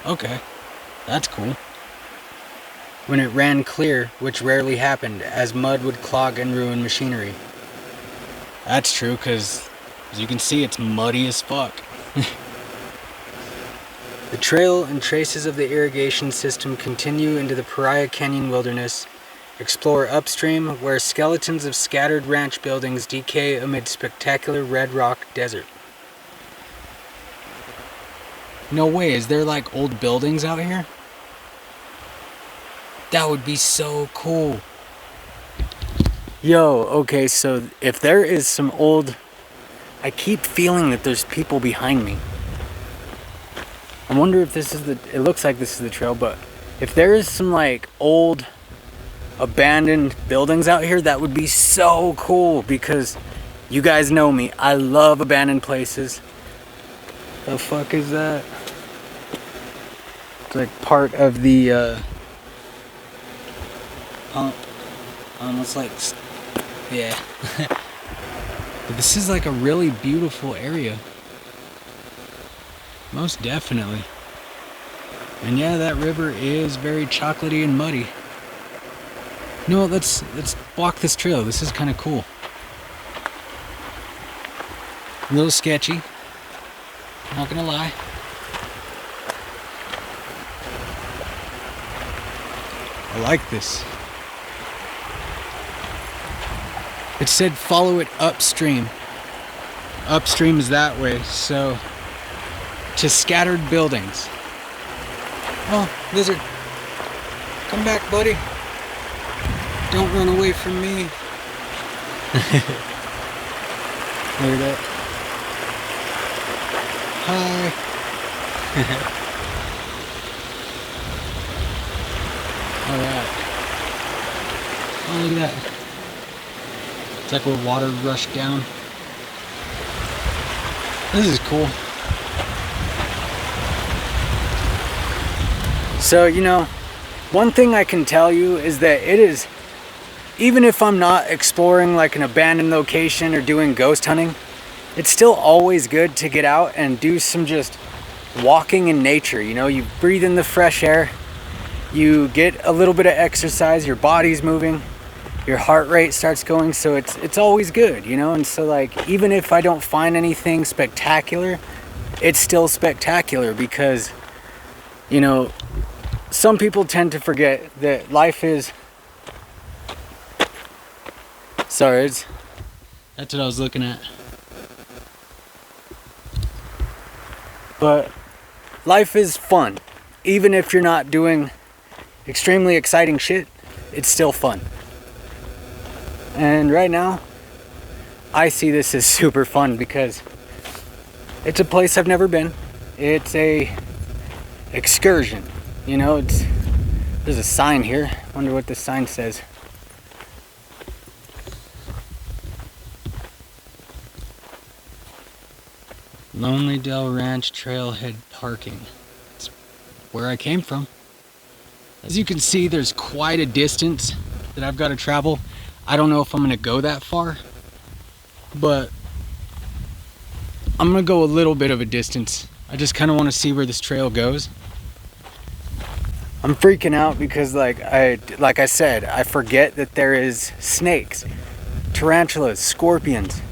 Okay, that's cool. When it ran clear, which rarely happened, as mud would clog and ruin machinery. That's true, because as you can see, it's muddy as fuck. The trail and traces of the irrigation system continue into the Pariah Canyon wilderness. Explore upstream, where skeletons of scattered ranch buildings decay amid spectacular red rock desert. No way, is there like old buildings out here? That would be so cool. Yo, okay, so if there is some old... I keep feeling that there's people behind me. I wonder if this is the... It looks like this is the trail, but if there is some like old abandoned buildings out here, that would be so cool, because you guys know me. I love abandoned places. The fuck is that? It's like part of the pump. Almost like... Yeah. But this is like a really beautiful area. Most definitely. And yeah, that river is very chocolatey and muddy. You know what, let's walk this trail. This is kind of cool. A little sketchy, not gonna lie. I like this. It said follow it upstream. Upstream is that way, so to scattered buildings. Oh, lizard. Come back, buddy. Don't run away from me. Look at that. Hi. Alright. Oh, look at that. It's like where water rushed down. This is cool. So, you know, one thing I can tell you is that it is, even if I'm not exploring like an abandoned location or doing ghost hunting, it's still always good to get out and do some just walking in nature. You know, you breathe in the fresh air, you get a little bit of exercise, your body's moving, your heart rate starts going, so it's always good, you know. And so like, even if I don't find anything spectacular, it's still spectacular, because, you know, some people tend to forget that life is... Sorry, that's what I was looking at. But life is fun. Even if you're not doing extremely exciting shit, it's still fun. And right now, I see this as super fun, because it's a place I've never been. It's a excursion. You know, there's a sign here. Wonder what this sign says. Lonely Dell Ranch Trailhead Parking. It's where I came from. As you can see, there's quite a distance that I've got to travel. I don't know if I'm going to go that far, but I'm going to go a little bit of a distance. I just kind of want to see where this trail goes. I'm freaking out because like I said, I forget that there is snakes, tarantulas, scorpions,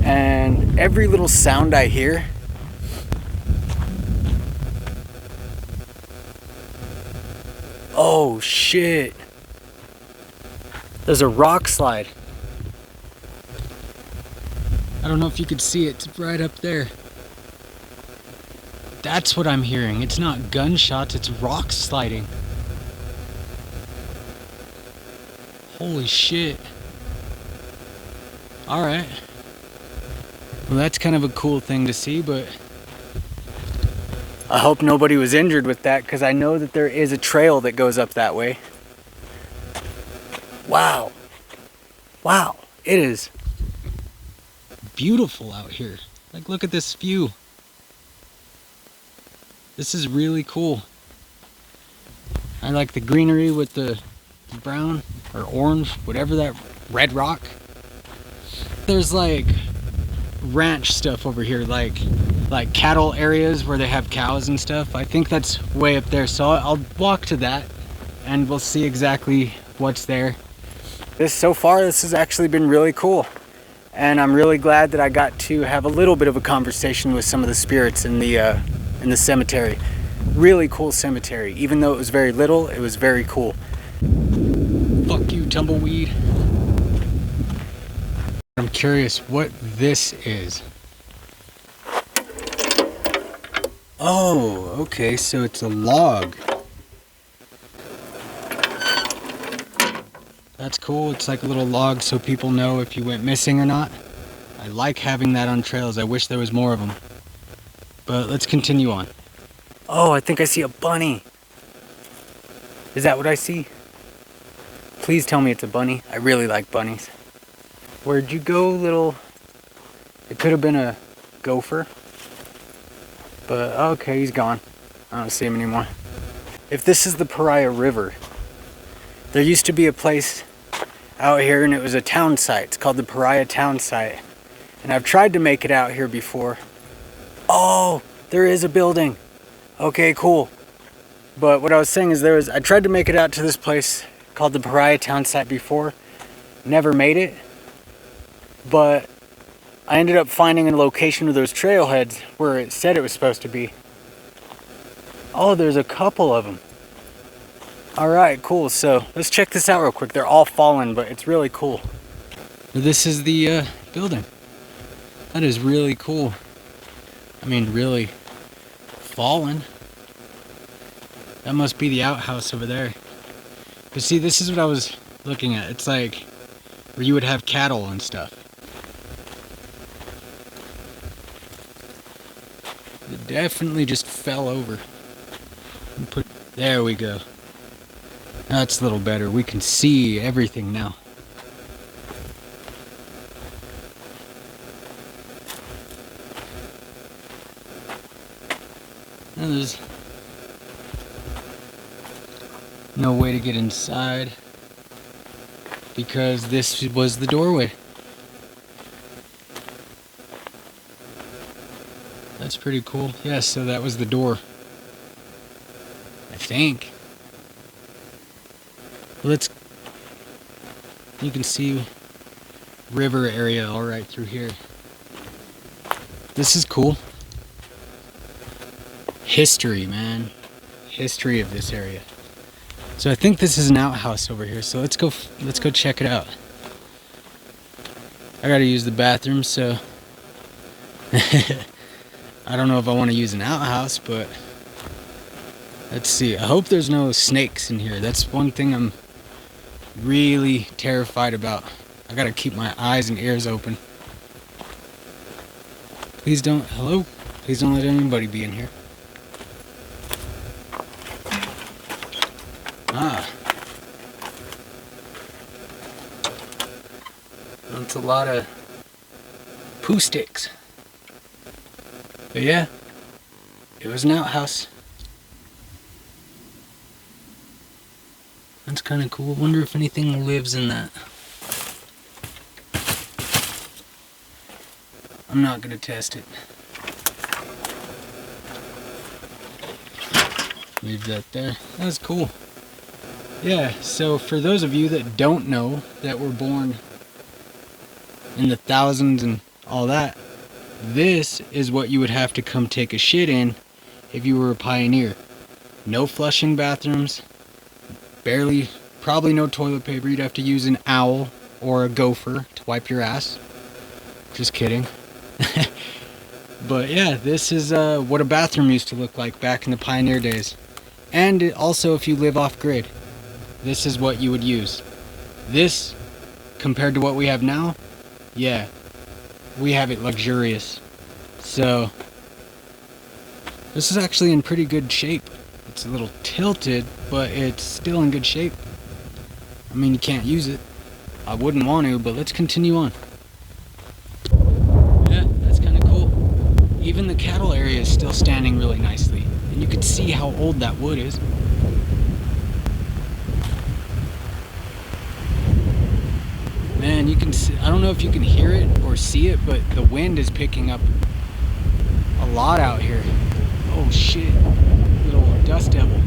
and every little sound I hear, oh shit, there's a rock slide. I don't know if you could see it, it's right up there. That's what I'm hearing. It's not gunshots, it's rock sliding. Holy shit. Alright. Well, that's kind of a cool thing to see, but I hope nobody was injured with that, because I know that there is a trail that goes up that way. Wow. Wow. It is beautiful out here. Like, look at this view. This is really cool. I like the greenery with the brown or orange, whatever that red rock. There's like ranch stuff over here, like cattle areas where they have cows and stuff. I think that's way up there, so I'll walk to that and we'll see exactly what's there. So far this has actually been really cool, and I'm really glad that I got to have a little bit of a conversation with some of the spirits in the cemetery. Really cool cemetery. Even though it was very little, it was very cool. Fuck you, tumbleweed. I'm curious what this is. Oh, okay, so it's a log. That's cool. It's like a little log so people know if you went missing or not. I like having that on trails. I wish there was more of them. But let's continue on. Oh, I think I see a bunny. Is that what I see? Please tell me it's a bunny. I really like bunnies. Where'd you go, little... It could have been a gopher. But okay, he's gone. I don't see him anymore. If this is the Pariah River, there used to be a place out here and it was a town site. It's called the Pariah Town Site. And I've tried to make it out here before. Oh, there is a building. Okay, cool. But what I was saying is I tried to make it out to this place called the Pariah Town Site before. Never made it. But I ended up finding a location of those trailheads where it said it was supposed to be. Oh, there's a couple of them. Alright, cool. So let's check this out real quick. They're all fallen, but it's really cool. This is the building. That is really cool. I mean, really fallen. That must be the outhouse over there. But see, this is what I was looking at. It's like where you would have cattle and stuff. It definitely just fell over. There we go. That's a little better. We can see everything now. And there's no way to get inside because this was the doorway. That's pretty cool. Yeah, so that was the door. I think. You can see river area all right through here. This is cool. History, man. History of this area. So I think this is an outhouse over here. So let's go check it out. I gotta use the bathroom, so I don't know if I want to use an outhouse, but let's see. I hope there's no snakes in here. That's one thing I'm really terrified about. I gotta keep my eyes and ears open. Please don't, hello? Please don't let anybody be in here. Ah. That's a lot of poo sticks. But yeah, it was an outhouse. That's kind of cool. Wonder if anything lives in that. I'm not gonna test it. Leave that there. That's cool. Yeah, so for those of you that don't know, that were born in the thousands and all that, this is what you would have to come take a shit in if you were a pioneer. No flushing bathrooms, probably no toilet paper. You'd have to use an owl or a gopher to wipe your ass. Just kidding. But yeah, this is what a bathroom used to look like back in the pioneer days. And also if you live off grid, this is what you would use. This, compared to what we have now, yeah, we have it luxurious. So this is actually in pretty good shape. It's a little tilted, but it's still in good shape. I mean, you can't use it. I wouldn't want to, but let's continue on. Yeah, that's kind of cool. Even the cattle area is still standing really nicely. And you can see how old that wood is. Man, you can see, I don't know if you can hear it or see it, but the wind is picking up a lot out here. Oh shit, little dust devil.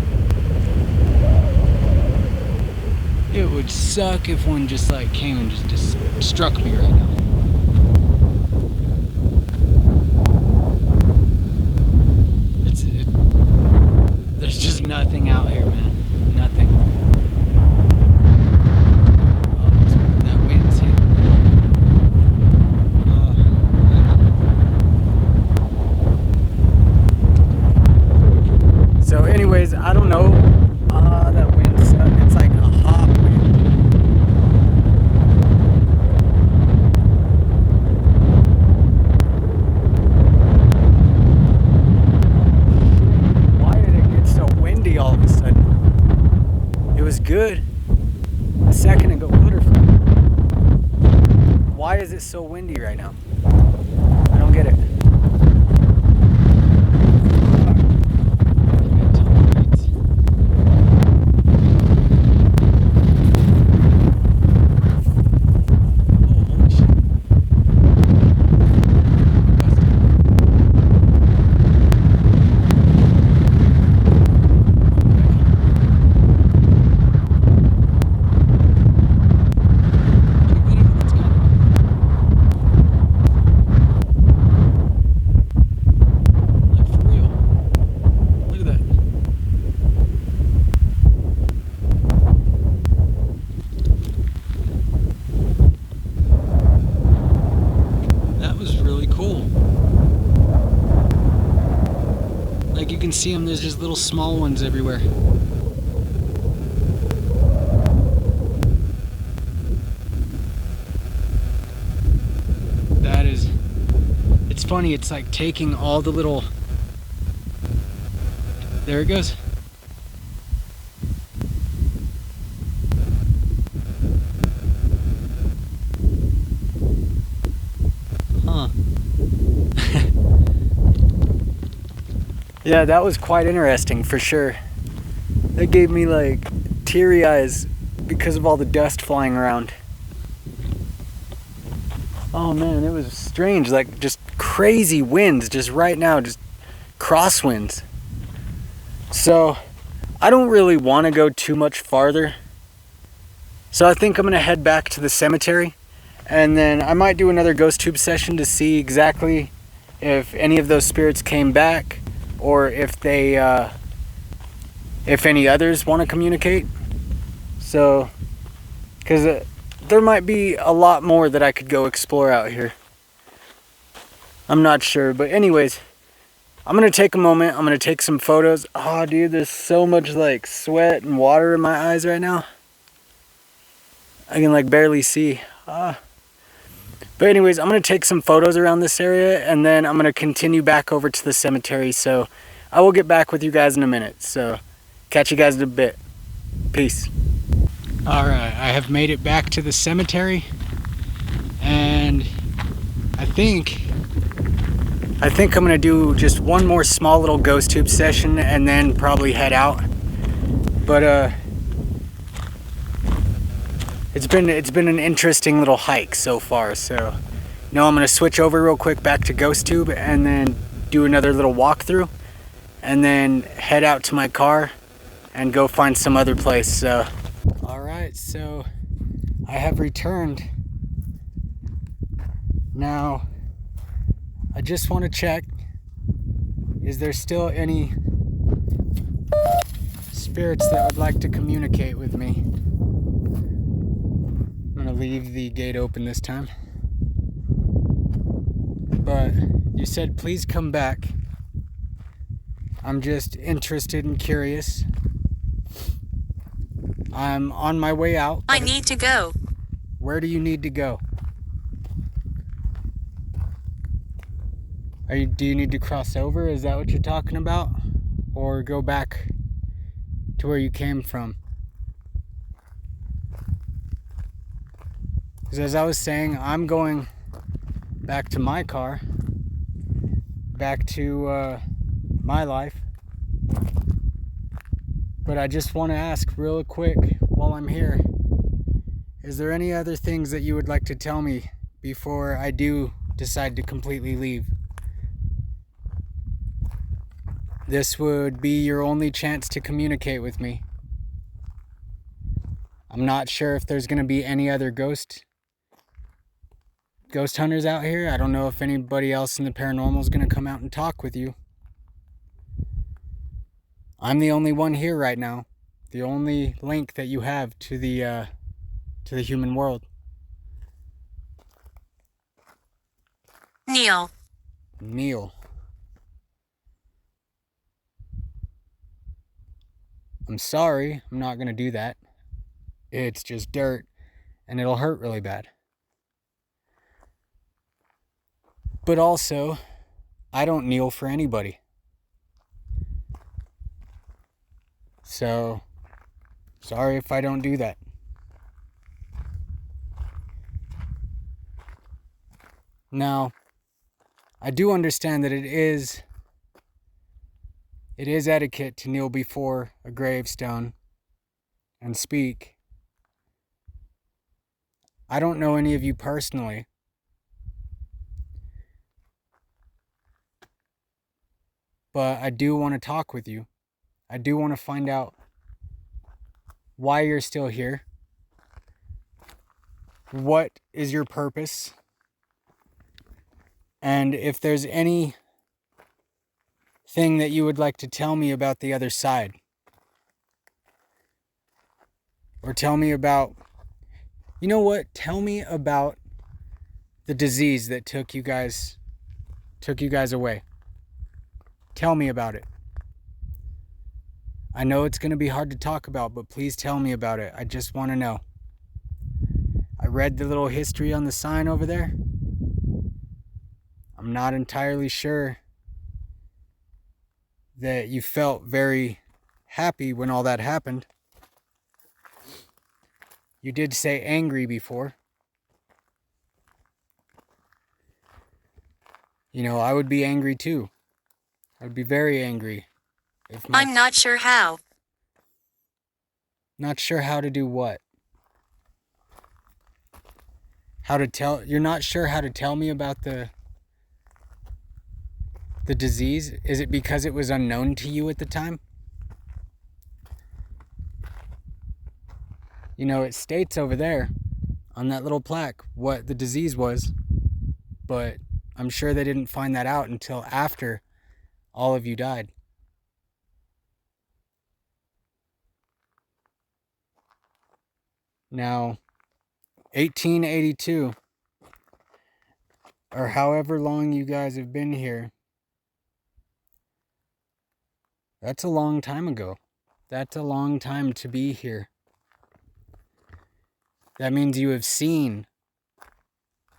It would suck if one just like came and just struck me right now. There's just nothing out here, man. Nothing. Oh, that wind's hit. So anyways, I don't know. That wind's it's like a hot wind. Why did it get so windy all of a sudden? It was good a second ago. Butterfly. Why is it so windy right now? I don't get it. Like you can see them, there's just little small ones everywhere. That is, it's funny, it's like taking all the little, there it goes. Huh. Yeah, that was quite interesting for sure. That gave me like teary eyes because of all the dust flying around. Oh man, it was strange, like just crazy winds just right now, just crosswinds. So I don't really want to go too much farther. So I think I'm gonna head back to the cemetery, and then I might do another ghost tube session to see exactly if any of those spirits came back, or if they, if any others want to communicate. So, because there might be a lot more that I could go explore out here. I'm not sure, but anyways, I'm gonna take a moment. I'm gonna take some photos. Oh, dude, there's so much like sweat and water in my eyes right now. I can like barely see. But anyways, I'm going to take some photos around this area, and then I'm going to continue back over to the cemetery. So I will get back with you guys in a minute. So catch you guys in a bit. Peace. All right, I have made it back to the cemetery, and I think I'm going to do just one more small little ghost tube session and then probably head out. But it's been an interesting little hike so far. So now I'm gonna switch over real quick back to ghost tube and then do another little walkthrough, and then head out to my car and go find some other place. So all right, so I have returned. Now I just want to check, is there still any spirits that would like to communicate with me? I'm gonna leave the gate open this time. But you said please come back. I'm just interested and curious. I'm on my way out. I need to go. Where do you need to go? Do you need to cross over? Is that what you're talking about? Or go back to where you came from? Because as I was saying, I'm going back to my car, back to my life. But I just want to ask real quick while I'm here, is there any other things that you would like to tell me before I do decide to completely leave? This would be your only chance to communicate with me. I'm not sure if there's going to be any other ghost hunters out here. I don't know if anybody else in the paranormal is going to come out and talk with you. I'm the only one here right now. The only link that you have to the human world. Neil. Neil. I'm sorry, I'm not going to do that. It's just dirt, and it'll hurt really bad. But also, I don't kneel for anybody. So, sorry if I don't do that. Now, I do understand that it is etiquette to kneel before a gravestone and speak. I don't know any of you personally, but I do want to talk with you. I do want to find out why you're still here. What is your purpose? And if there's any thing that you would like to tell me about the other side. Or tell me about, you know what? Tell me about the disease that took you guys away. Tell me about it. I know it's going to be hard to talk about, but please tell me about it. I just want to know. I read the little history on the sign over there. I'm not entirely sure that you felt very happy when all that happened. You did say angry before. You know, I would be angry too. I would be very angry. I'm not sure how. Not sure how to do what? You're not sure how to tell me about the disease? Is it because it was unknown to you at the time? You know, it states over there on that little plaque what the disease was, but I'm sure they didn't find that out until after all of you died. Now, 1882, or however long you guys have been here, that's a long time ago. That's a long time to be here. That means you have seen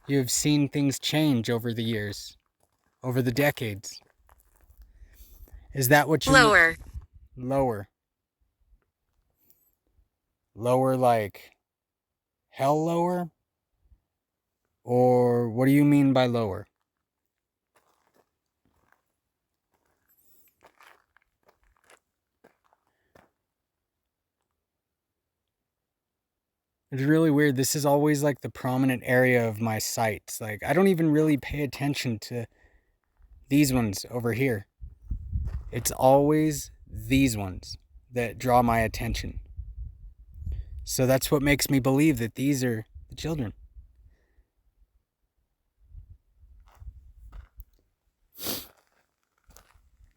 things change over the years, over the decades. Is that what you Lower. Lower. Lower like hell lower? Or what do you mean by lower? It's really weird. This is always like the prominent area of my sights. Like, I don't even really pay attention to these ones over here. It's always these ones that draw my attention. So that's what makes me believe that these are the children.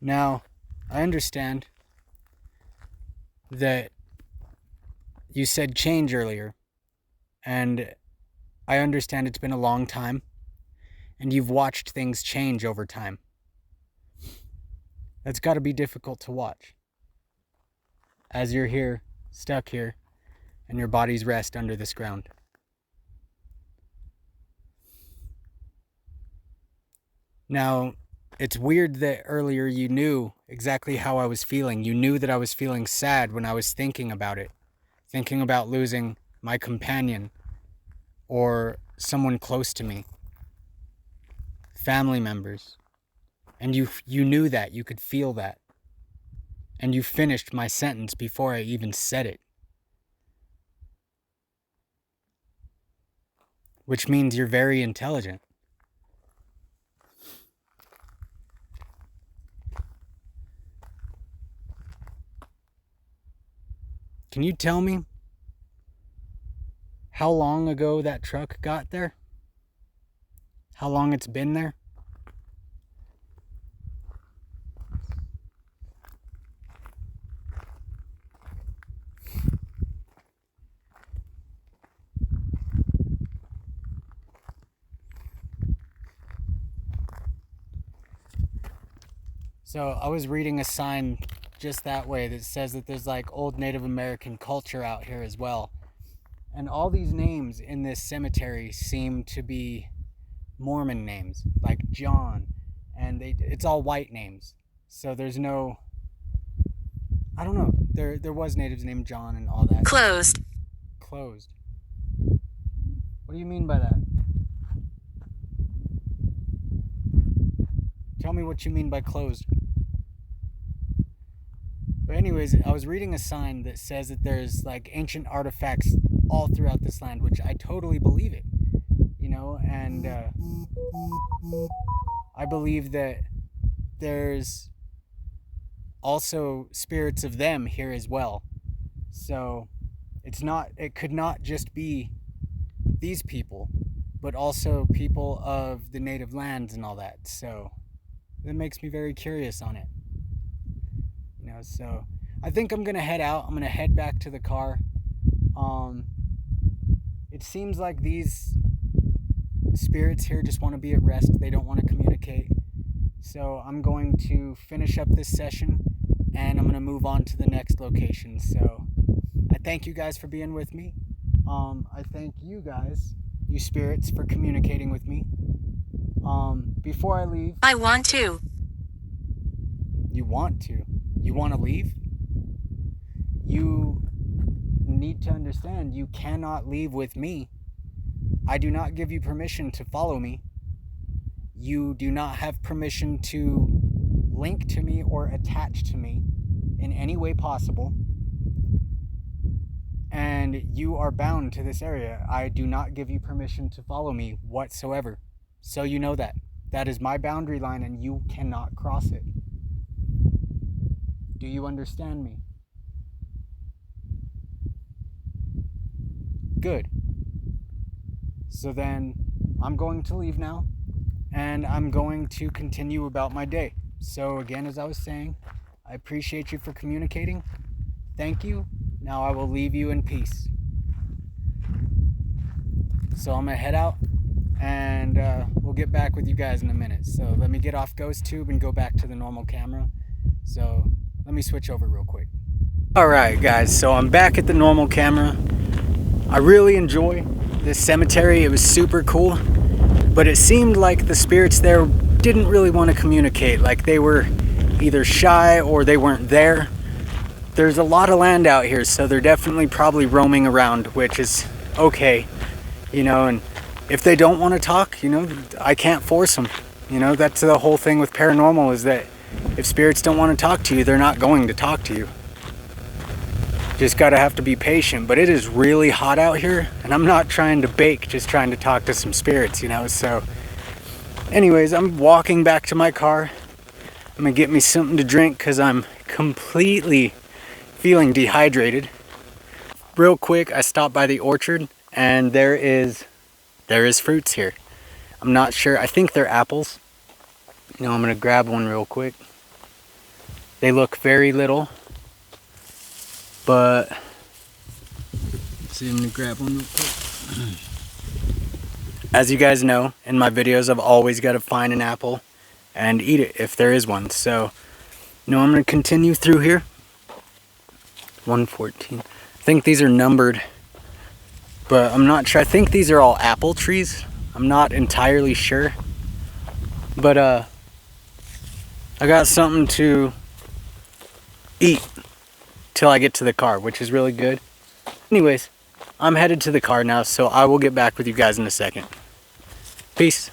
Now, I understand that you said change earlier, and I understand it's been a long time, and you've watched things change over time. That's got to be difficult to watch as you're here, stuck here, and your bodies rest under this ground. Now, it's weird that earlier you knew exactly how I was feeling. You knew that I was feeling sad when I was thinking about it, thinking about losing my companion or someone close to me, family members, and you knew that, you could feel that, and you finished my sentence before I even said it. Which means you're very intelligent. Can you tell me how long ago that truck got there? How long it's been there? So I was reading a sign just that way that says that there's like old Native American culture out here as well. And all these names in this cemetery seem to be Mormon names, like John, and it's all white names. So there's no, I don't know, there was natives named John and all that. Closed. Closed. What do you mean by that? Tell me what you mean by closed. But anyways, I was reading a sign that says that there's like ancient artifacts all throughout this land, which I totally believe it, you know, and I believe that there's also spirits of them here as well. So it could not just be these people, but also people of the native lands and all that. So that makes me very curious on it. You know, so I think I'm gonna head out. I'm gonna head back to the car. It seems like these spirits here just want to be at rest. They don't want to communicate. So I'm going to finish up this session and I'm going to move on to the next location. So I thank you guys for being with me. I thank you guys, you spirits, for communicating with me. Before I leave... I want to. You want to? You want to leave? You need to understand you cannot leave with me. I do not give you permission to follow me. You do not have permission to link to me or attach to me in any way possible. And you are bound to this area. I do not give you permission to follow me whatsoever. So you know that. That is my boundary line and you cannot cross it. Do you understand me? Good. So then I'm going to leave now and I'm going to continue about my day. So again, as I was saying, I appreciate you for communicating. Thank you. Now I will leave you in peace. So I'm gonna head out and we'll get back with you guys in a minute. So let me get off Ghost Tube and go back to the normal camera. So let me switch over real quick. Alright guys, so I'm back at the normal camera. I really enjoy this cemetery. It was super cool, but it seemed like the spirits there didn't really want to communicate. Like they were either shy or they weren't there. There's a lot of land out here, so they're definitely probably roaming around, which is okay, you know, and if they don't want to talk, you know, I can't force them. You know, that's the whole thing with paranormal, is that if spirits don't want to talk to you, they're not going to talk to you. Just gotta have to be patient. But it is really hot out here, and I'm not trying to bake, just trying to talk to some spirits, you know. So anyways, I'm walking back to my car. I'm gonna get me something to drink because I'm completely feeling dehydrated. Real quick, I stopped by the orchard and there is fruits here. I'm not sure, I think they're apples. You know, I'm gonna grab one real quick. They look very little, but let's see, I'm gonna grab one real quick. As you guys know, in my videos, I've always got to find an apple and eat it if there is one. So, you know, I'm gonna continue through here. 114. I think these are numbered, but I'm not sure. I think these are all apple trees. I'm not entirely sure, but I got something to eat till I get to the car, which is really good. Anyways, I'm headed to the car now, so I will get back with you guys in a second. Peace.